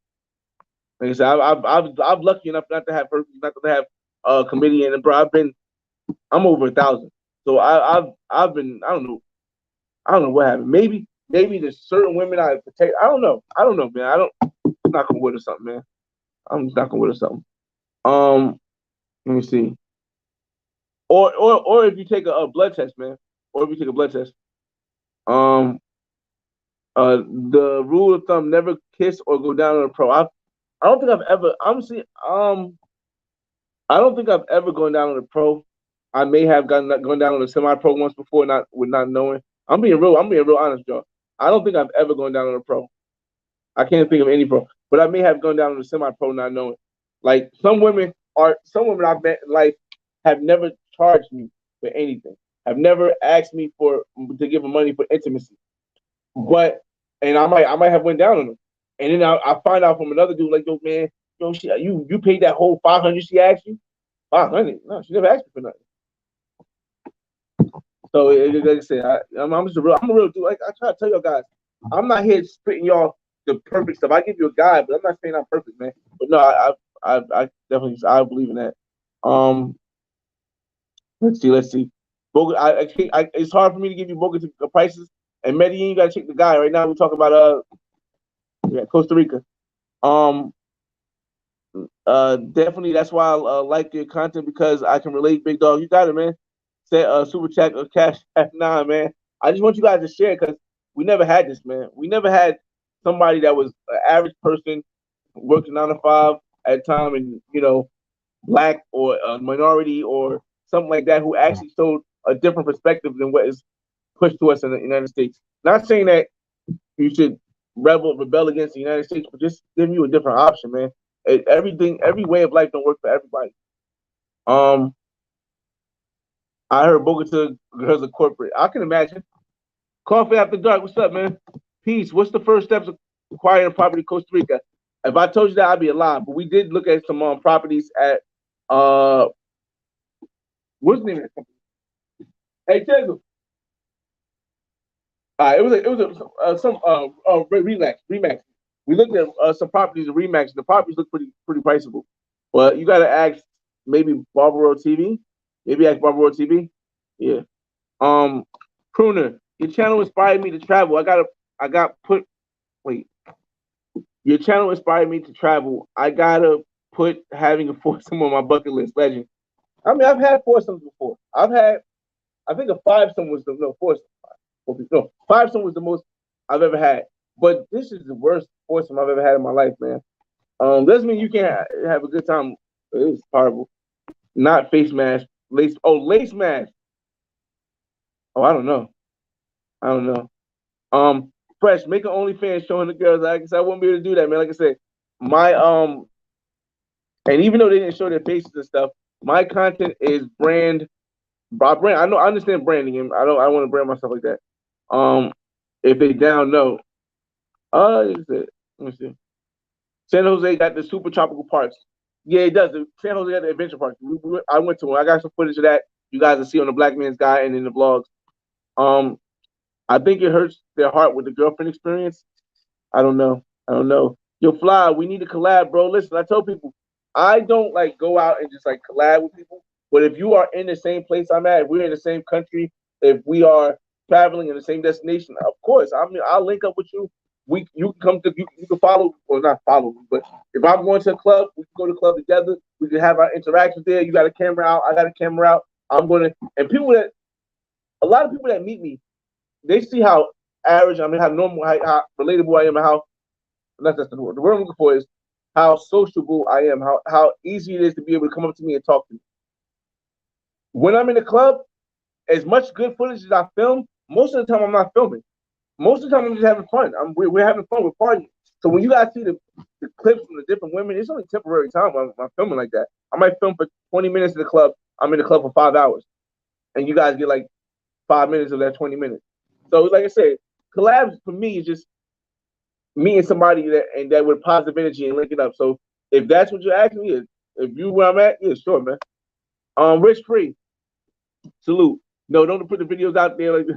Like I said, I'm lucky enough not to have herpes, not to have chlamydia, and bro, I'm over 1,000. So I've been, I don't know what happened. Maybe there's certain women I protect. I don't know, man. I'm not gonna with something, man. I'm just not gonna with something. Let me see. Or if you take a blood test, man. The rule of thumb: never kiss or go down on a pro. I don't think I've ever. Honestly, I don't think I've ever gone down on a pro. I may have gone down on a semi-pro once before, not knowing. I'm being real honest, y'all. I don't think I've ever gone down on a pro. I can't think of any pro. but I may have gone down to the semi-pro not knowing. Like some women I've met in life have never charged me for anything, have never asked me to give them money for intimacy. But and I might have went down on them, and then I find out from another dude like, yo man, you paid that whole 500 she asked you. 500? No, she never asked me for nothing. So like I said, I'm just I'm a real dude. Like I try to tell y'all guys, I'm not here spitting y'all the perfect stuff. I give you a guide, but I'm not saying I'm perfect, man. But no, I definitely I believe in that. Let's see. It's hard for me to give you Boca prices. And Medellin, you gotta check the guy. Right now we're talking about Costa Rica. Definitely that's why I like your content, because I can relate, big dog. You got it, man. Say super chat or cash nah, man. I just want you guys to share, because we never had this, man. We never had somebody that was an average person working 9 to 5 at a time, and black or a minority or something like that, who actually showed a different perspective than what is pushed to us in the United States. Not saying that you should rebel against the United States, but just giving you a different option, man. Every way of life don't work for everybody. I heard Bogota girls are corporate. I can imagine. Coffee After Dark, what's up, man? Peace. What's the first steps of acquiring property in Costa Rica? If I told you that, I'd be a lie. But we did look at some properties at what's the name of the company? Hey, Tizzle. It was some Remax. We looked at some properties at Remax. The properties look pretty priceable. Well, you got to ask maybe Barbaro TV. Maybe ask Barbaro TV. Yeah. Pruner, your channel inspired me to travel. Your channel inspired me to travel. I gotta put having a foursome on my bucket list. Legend. I mean, I've had foursomes before. I think a fivesome was foursome. No, fivesome was the most I've ever had. But this is the worst foursome I've ever had in my life, man. Doesn't mean you can't have a good time. It was horrible. Not face mask. Lace mask. Oh, I don't know. Fresh, make an OnlyFans showing the girls. Like I said, I wouldn't be able to do that, man. Like I said, my and even though they didn't show their faces and stuff, my content is brand. I understand branding, and I don't want to brand myself like that. If they down, no. Let me see. San Jose got the super tropical parks. Yeah, it does. San Jose got the adventure parks. I went to one. I got some footage of that. You guys will see on the Black Man's Guide and in the vlogs. I think it hurts their heart with the girlfriend experience. I don't know. Yo, Fly, we need to collab, bro. Listen, I tell people, I don't like go out and just like collab with people. But if you are in the same place I'm at, if we're in the same country, if we are traveling in the same destination, of course, I'll link up with you. You can follow, or not follow me, but if I'm going to a club, we can go to the club together. We can have our interactions there. You got a camera out, I got a camera out. A lot of people that meet me, they see how average, how normal, how relatable I am, and how that's the word. The word I'm looking for is how sociable I am, how easy it is to be able to come up to me and talk to me. When I'm in the club, as much good footage as I film, most of the time I'm not filming. Most of the time I'm just having fun. We're having fun, we're partying. So when you guys see the clips from the different women, it's only temporary time when I'm filming like that. I might film for 20 minutes in the club. I'm in the club for 5 hours. And you guys get like 5 minutes of that 20 minutes. So like I said, collabs for me is just me and somebody that with positive energy and linking up. So if that's what you're asking me, if you where I'm at, yeah, sure, man. Rich Free, salute. No, don't put the videos out there like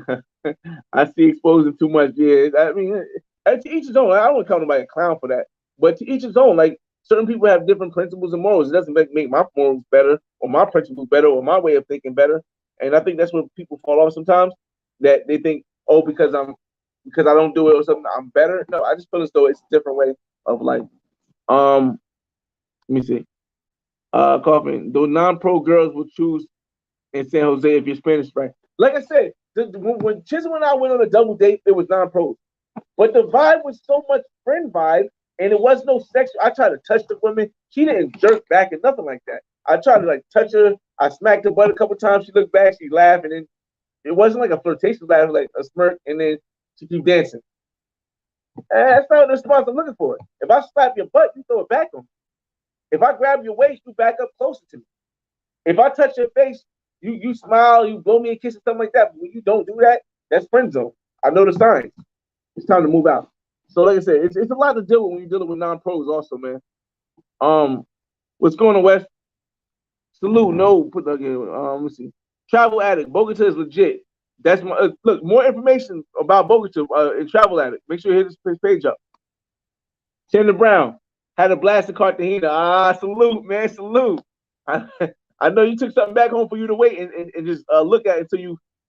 I see exposing too much. Yeah, I mean, to each his own. I don't want to call nobody a clown for that, but to each his own. Like certain people have different principles and morals. It doesn't make my morals better or my principles better or my way of thinking better. And I think that's where people fall off sometimes. That they think, oh, because I don't do it or something, I'm better. No, I just feel as though it's a different way of life. Let me see. Coffin, those non-pro girls will choose in San Jose if you're Spanish, right? Like I said, when Chisholm and I went on a double date, it was non-pros. But the vibe was so much friend vibe, and it was no sexual. I tried to touch the woman. She didn't jerk back and nothing like that. I tried to like touch her. I smacked her butt a couple times. She looked back. She laughed, and then it wasn't like a flirtation laugh, like a smirk, and then she keep dancing. And that's not the response I'm looking for. If I slap your butt, you throw it back on me. If I grab your waist, you back up closer to me. If I touch your face, you smile, you blow me a kiss or something like that. But when you don't do that, that's friend zone. I know the signs. It's time to move out. So like I said, it's a lot to deal with when you're dealing with non-pros also, man. What's going on, West? Salute, no, put that again. Let's see. Travel Addict, Bogota is legit. That's my look. More information about Bogota in Travel Addict. Make sure you hit this page up. Shannon Brown had a blast in Cartagena. Salute, man, salute. I, I know you took something back home for you to wait and just look at it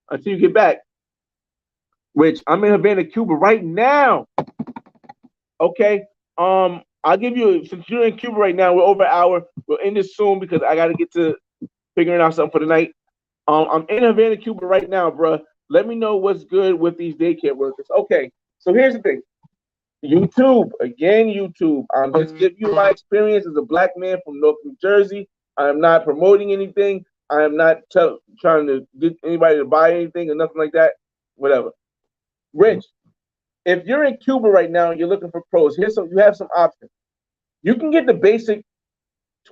until you get back. Rich, I'm in Havana, Cuba right now. Okay. I'll give you, since you're in Cuba right now, we're over an hour. We'll end this soon because I got to get to figuring out something for the night. I'm in Havana, Cuba right now, bro. Let me know what's good with these daycare workers. Okay, so here's the thing. YouTube, again, YouTube. I'm just giving you my experience as a black man from North New Jersey. I'm not promoting anything. I am not trying to get anybody to buy anything or nothing like that. Whatever. Rich, if you're in Cuba right now and you're looking for pros, you have some options. You can get the basic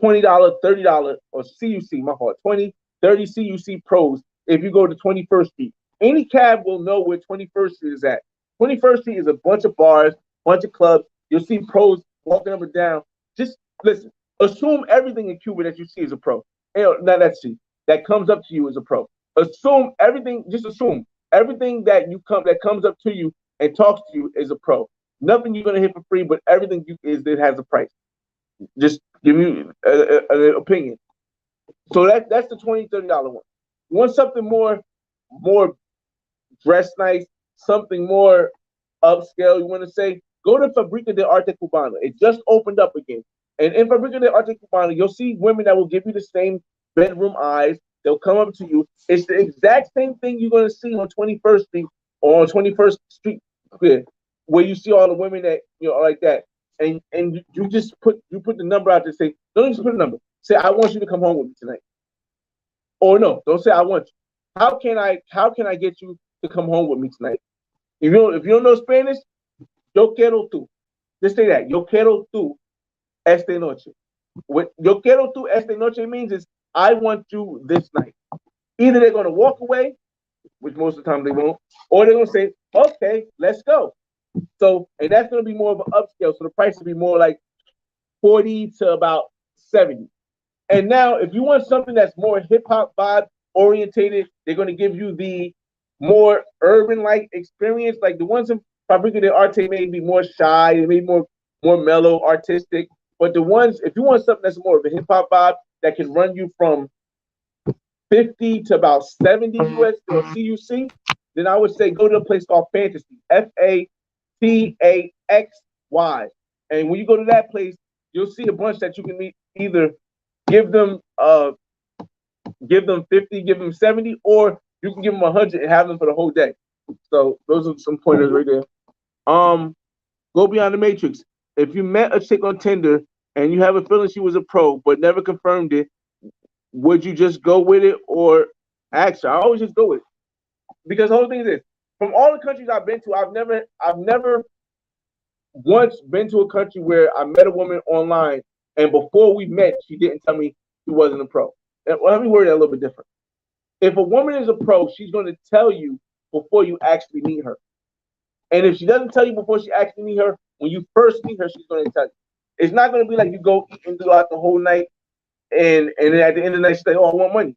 $20, $30, or CUC, my fault, 20, 30 CUC pros if you go to 21st Street. Any cab will know where 21st Street is at. 21st Street is a bunch of bars, bunch of clubs. You'll see pros walking up and down. Just listen, assume everything in Cuba that you see is a pro. That comes up to you is a pro. Assume everything, just assume everything that comes up to you and talks to you is a pro. Nothing you're gonna hit for free, but everything that has a price. Just give me an opinion. So that's the $20, $30 one. You want something more dressed nice, something more upscale, you want to say, go to Fabrica de Arte Cubana. It just opened up again. And in Fabrica de Arte Cubana, you'll see women that will give you the same bedroom eyes. They'll come up to you. It's the exact same thing you're going to see on 21st Street or on 21st Street where you see all the women that, like that. And you just put the number out to say, don't just put a number. Say, I want you to come home with me tonight. Or no, don't say I want you. How can I get you to come home with me tonight? If you don't know Spanish, yo quiero tú. Just say that. Yo quiero tú esta noche. What yo quiero tú esta noche means is I want you this night. Either they're gonna walk away, which most of the time they won't, or they're gonna say, okay, let's go. So, and that's gonna be more of an upscale. So the price will be more like 40 to about 70. And now, if you want something that's more hip hop vibe orientated, they're going to give you the more urban-like experience. Like the ones in Fabrica de Arte may be more shy, they may be more mellow, artistic. But the ones, if you want something that's more of a hip hop vibe that can run you from 50 to about 70 US or CUC, then I would say go to a place called Fantasy, FATAXY. And when you go to that place, you'll see a bunch that you can either give them 50, give them 70, or you can give them 100 and have them for the whole day. So those are some pointers right there. Go beyond the matrix. If you met a chick on Tinder and you have a feeling she was a pro but never confirmed it, would you just go with it or ask her? I always just go with it. Because the whole thing is this: from all the countries I've been to, I've never once been to a country where I met a woman online and before we met, she didn't tell me she wasn't a pro. Let me word that a little bit different. If a woman is a pro, she's going to tell you before you actually meet her. And if she doesn't tell you before she actually meet her, when you first meet her, she's going to tell you. It's not going to be like you go eat and do out the whole night, and then at the end of the night, she's like, oh, I want money.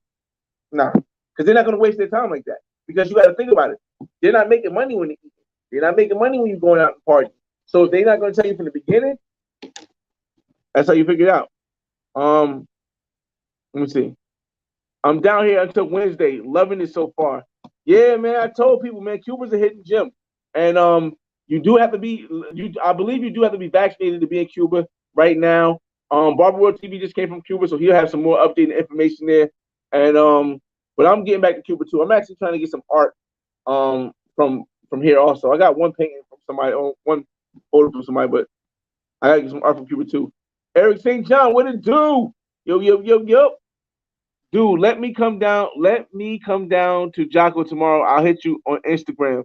Nah, because they're not going to waste their time like that. Because you got to think about it. They're not making money when they eat. They're not making money when you're going out and party. So if they're not going to tell you from the beginning, that's how you figure it out. Let me see. I'm down here until Wednesday, loving it so far. Yeah, man, I told people, man, Cuba's a hidden gem. And you do have to be, I believe you do have to be vaccinated to be in Cuba right now. Barber World TV just came from Cuba, so he'll have some more updated information there. And but I'm getting back to Cuba too. I'm actually trying to get some art from here also. I got one painting from somebody, one photo from somebody, but I gotta get some art from Cuba too. Eric St. John, what it do? Yo. Dude, let me come down to Jaco tomorrow. I'll hit you on Instagram.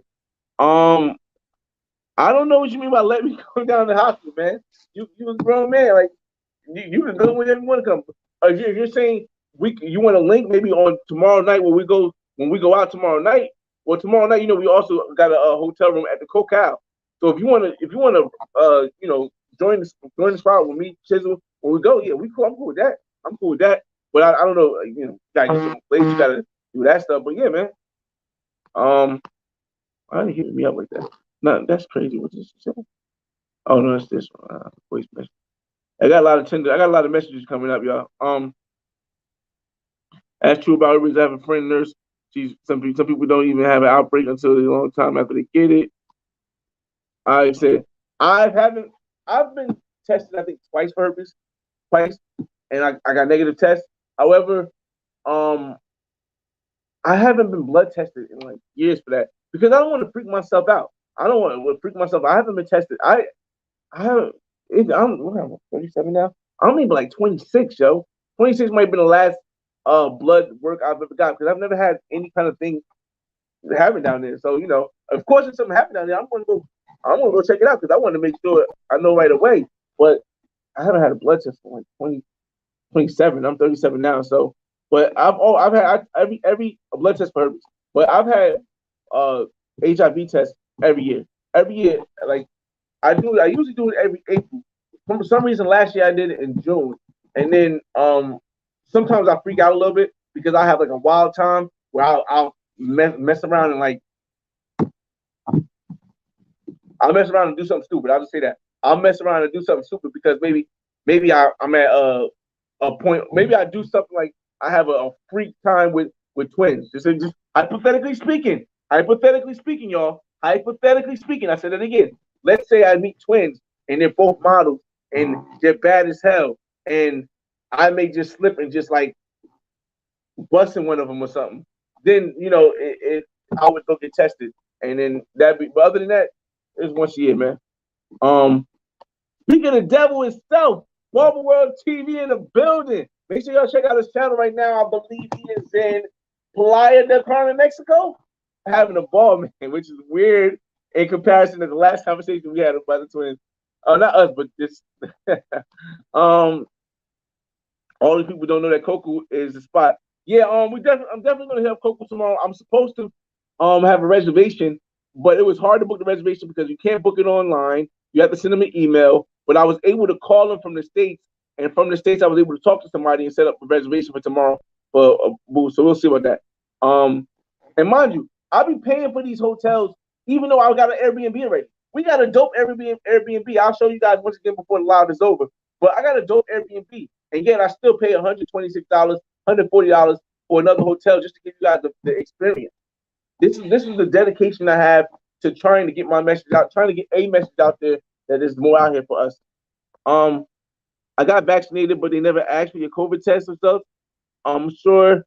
I don't know what you mean by let me come down to the hospital, man. You was a grown man, like you can go whenever you want to come. If you're saying you want to link maybe on tomorrow night when we go out tomorrow night. Well, tomorrow night, we also got a hotel room at the Cocal. So if you want to join the spot with me, Chisel, when we go, yeah, we cool. I'm cool with that. I'm cool with that. But I don't know, gotta get some place, you gotta do that stuff. But yeah, man. I didn't hit me up like that. No, that's crazy. What this say? Oh no, it's this voice message. I got a lot of messages coming up, y'all. That's true about everybody's having a friend nurse. Some people don't even have an outbreak until a long time after they get it. I said I've been tested I think twice for herpes, twice, and I got negative tests. However, I haven't been blood tested in like years for that because I don't want to freak myself out. I don't want to freak myself out. I haven't been tested. I haven't. I'm 37 now. I'm even like 26, yo. 26 might have been the last blood work I've ever got because I've never had any kind of thing happen down there. So of course, if something happened down there, I'm gonna go check it out because I want to make sure I know right away. But I haven't had a blood test for like 27. I'm 37 now, so. But I've had every blood test for herpes. But I've had HIV tests every year. Every year, like I usually do it every April. For some reason, last year I did it in June, and then sometimes I freak out a little bit because I have like a wild time where I'll mess around and like I'll mess around and do something stupid. I'll just say that I'll mess around and do something stupid because maybe I'm at a point. Maybe I do something like I have a freak time with twins. Just hypothetically speaking. Hypothetically speaking, y'all. Hypothetically speaking, I said it again. Let's say I meet twins and they're both models and they're bad as hell, and I may just slip and just like busting one of them or something. Then I would go get tested, and then that'd be. But other than that, it's once a year, man. Speaking of the devil itself, Marvel World TV in the building. Make sure y'all check out his channel right now. I believe he is in Playa del Carmen, Mexico. Having a ball, man, which is weird in comparison to the last conversation we had about the twins. Not us, but just all the people don't know that Coco is the spot. Yeah, I'm definitely gonna hit up Coco tomorrow. I'm supposed to have a reservation, but it was hard to book the reservation because you can't book it online. You have to send them an email. But I was able to call them from the States, and from the States I was able to talk to somebody and set up a reservation for tomorrow for a booth. So we'll see about that. And mind you, I'll be paying for these hotels even though I got an Airbnb already. We got a dope Airbnb. I'll show you guys once again before the live is over. But I got a dope Airbnb, and yet I still pay $126, $140 for another hotel just to give you guys the experience. This is the dedication I have to trying to get my message out, trying to get a message out there that there's more out here for us. I got vaccinated, but they never asked for your COVID test and stuff. I'm sure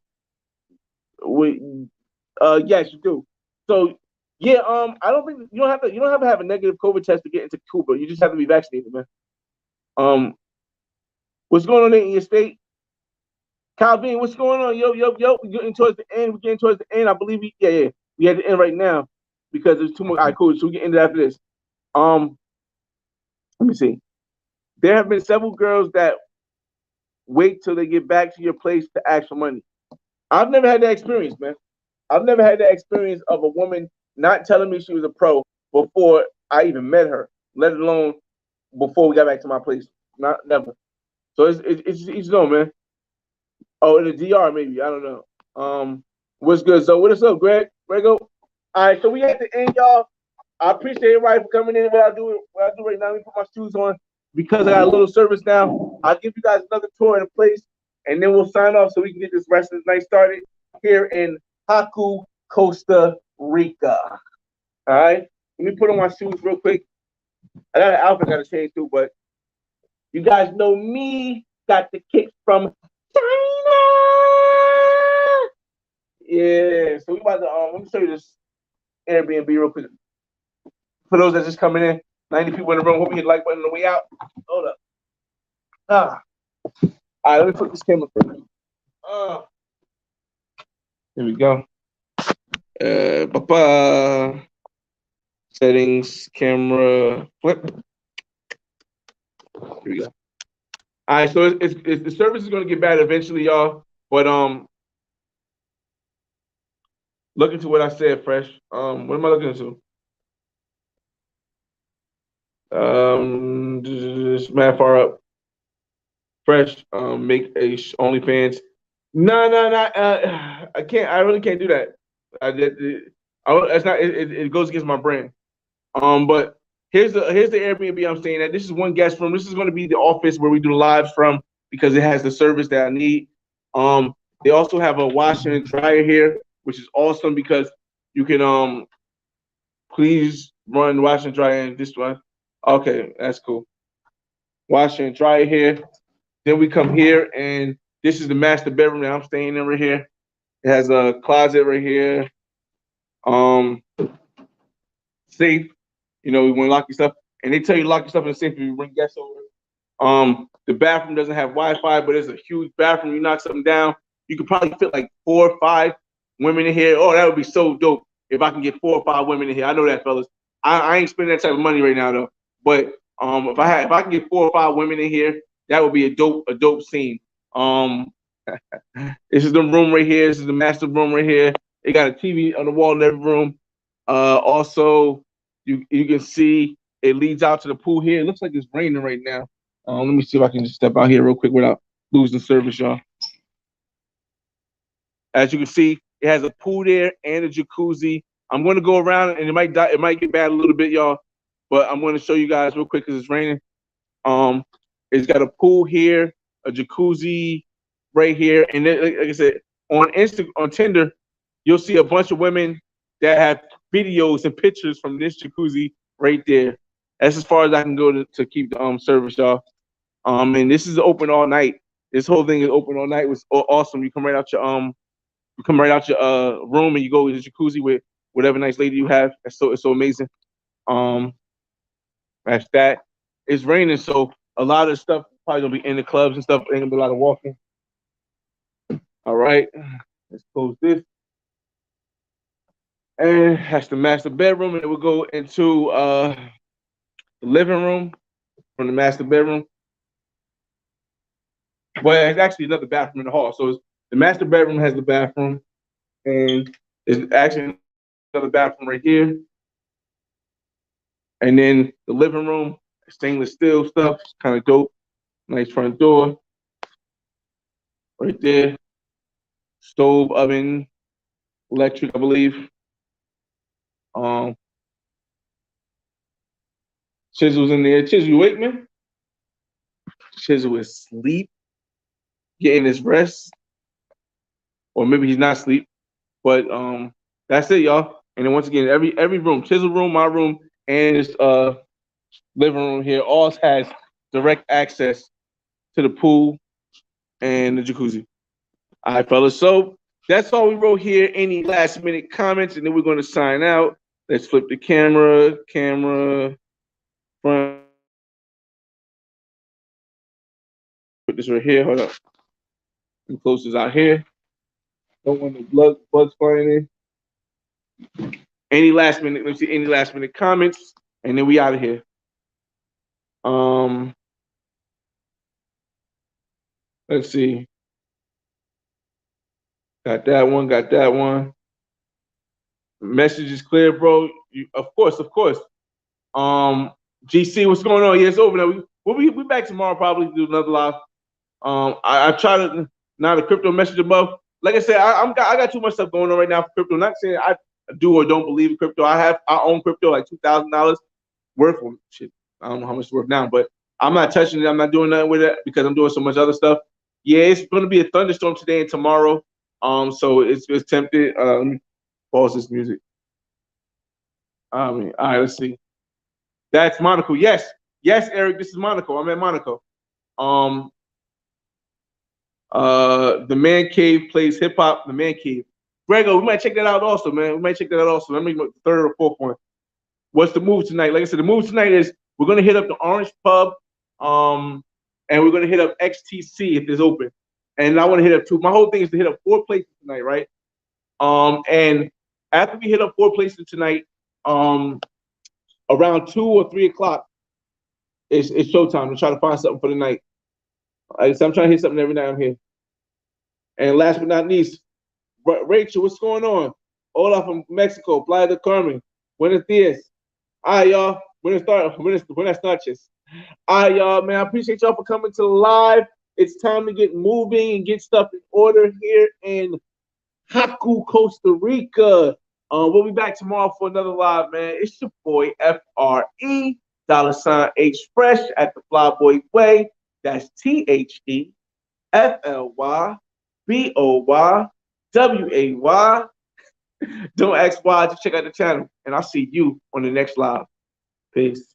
yes, you do. So yeah, I don't think you don't have to have a negative COVID test to get into Cuba. You just have to be vaccinated, man. What's going on in your state? Calvin, what's going on? Yo. We're getting towards the end. I believe we had to end right now because there's too much. All right, cool. So we can end it after this. Let me see. There have been several girls that wait till they get back to your place to ask for money. I've never had that experience, man. I've never had that experience of a woman not telling me she was a pro before I even met her, let alone before we got back to my place. Never. So it's no, man. Oh, in the DR maybe. I don't know. What's good? So what is up, Greg? Grego? All right, so we at the end, y'all. I appreciate everybody for coming in. What I do right now, let me put my shoes on because I got a little service now. I'll give you guys another tour of the place, and then we'll sign off so we can get this rest of the night started here in Jaco, Costa Rica. All right, let me put on my shoes real quick. I got an outfit I got to change too, but you guys know me. Got the kicks from China. Yeah, so we about to let me show you this Airbnb real quick. For those that's just coming in, 90 people in the room. Hope you hit the like button on the way out. Hold up. All right, let me put this camera for you. Here we go. Settings, camera, flip. Here we go. All right, so it's the service is gonna get bad eventually, y'all. But look into what I said, Fresh. What am I looking into? Just mad far up. Fresh. Make a OnlyFans. No, no, no. I can't. I really can't do that. That's not. It goes against my brand. But here's the Airbnb I'm staying at. This is one guest room. This is going to be the office where we do lives from because it has the service that I need. They also have a washer and dryer here, which is awesome because you can please run washer and dryer in this one. Okay, that's cool. Washer and dryer here. Then we come here and this is the master bedroom that I'm staying in right here. It has a closet right here. Safe. You know, we want to lock your stuff, and they tell you to lock your stuff in the safe if you bring guests over. The bathroom doesn't have Wi-Fi, but it's a huge bathroom. You knock something down, you could probably fit like 4 or 5 women in here. Oh, that would be so dope if I can get 4 or 5 women in here. I know that, fellas. I ain't spending that type of money right now though. But if I can get 4 or 5 women in here, that would be a dope scene. This is the room right here. This is the master room right here. They got a TV on the wall in every room. Also, you can see it leads out to the pool here. It looks like it's raining right now. Let me see if I can just step out here real quick without losing service, y'all. As you can see, it has a pool there and a jacuzzi. I'm going to go around and it might get bad a little bit, y'all. But I'm going to show you guys real quick because it's raining. It's got a pool here, a jacuzzi right here, and then, like I said, on Tinder, you'll see a bunch of women that have videos and pictures from this jacuzzi right there. That's as far as I can go to keep the service, y'all. And this is open all night. This whole thing is open all night. It was awesome. You come right out your room and you go to the jacuzzi with whatever nice lady you have. It's so amazing. That's that. It's raining, so a lot of stuff probably gonna be in the clubs and stuff. Ain't gonna be a lot of walking. All right, let's close this. And that's the master bedroom, and it will go into the living room from the master bedroom. Well, it's actually another bathroom in the hall. So the master bedroom has the bathroom, and there's actually another bathroom right here. And then the living room, stainless steel stuff, kind of dope. Nice front door. Right there. Stove, oven, electric, I believe. Chisel's in there. Chisel, you awake, man? Chisel is asleep, getting his rest. Or maybe he's not asleep. But that's it, y'all. And then once again, every room, Chisel room, my room, and this living room here all has direct access to the pool and the jacuzzi. All right, fellas. So that's all we wrote here. Any last minute comments, and then we're going to sign out. Let's flip the camera. Front. Put this right here. Hold up. And close this out here. Don't want the bugs flying in. Any last minute? Let's see. Any last minute comments, and then we out of here. Let's see. Got that one. Message is clear, bro. Of course. GC, what's going on? Yeah, it's over now. We'll be back tomorrow, probably do another live. I try to now the crypto message above. Like I said, I got too much stuff going on right now for crypto. Not saying I do or don't believe in crypto. I own crypto like $2,000 worth. Well, shit, I don't know how much it's worth now, but I'm not touching it. I'm not doing nothing with it because I'm doing so much other stuff. Yeah, it's going to be a thunderstorm today and tomorrow. So it's tempted. Let me pause this music. All right, let's see. That's Monaco. Yes, Eric, this is Monaco. I'm at Monaco. The Man Cave plays hip hop. The Man Cave. Grego, we might check that out also, man. Let me the third or fourth one. What's the move tonight? Like I said, the move tonight is we're gonna hit up the Orange Pub, and we're gonna hit up XTC if it's open. And I want to hit up 2. My whole thing is to hit up 4 places tonight, right? And after we hit up 4 places tonight, around 2 or 3 o'clock, it's showtime to try to find something for the night. So I'm trying to hit something every night I'm here. And last but not least, Rachel, what's going on? Hola from Mexico, Playa del Carmen. Buenos dias. All right, y'all. Buenas noches. All right, y'all, man. I appreciate y'all for coming to the live. It's time to get moving and get stuff in order here in Jaco, Costa Rica. We'll be back tomorrow for another live, man. It's your boy FRE $H Fresh at the Flyboy Way. That's THEFLYBOYWAY. Don't ask why. Just check out the channel, and I'll see you on the next live. Peace.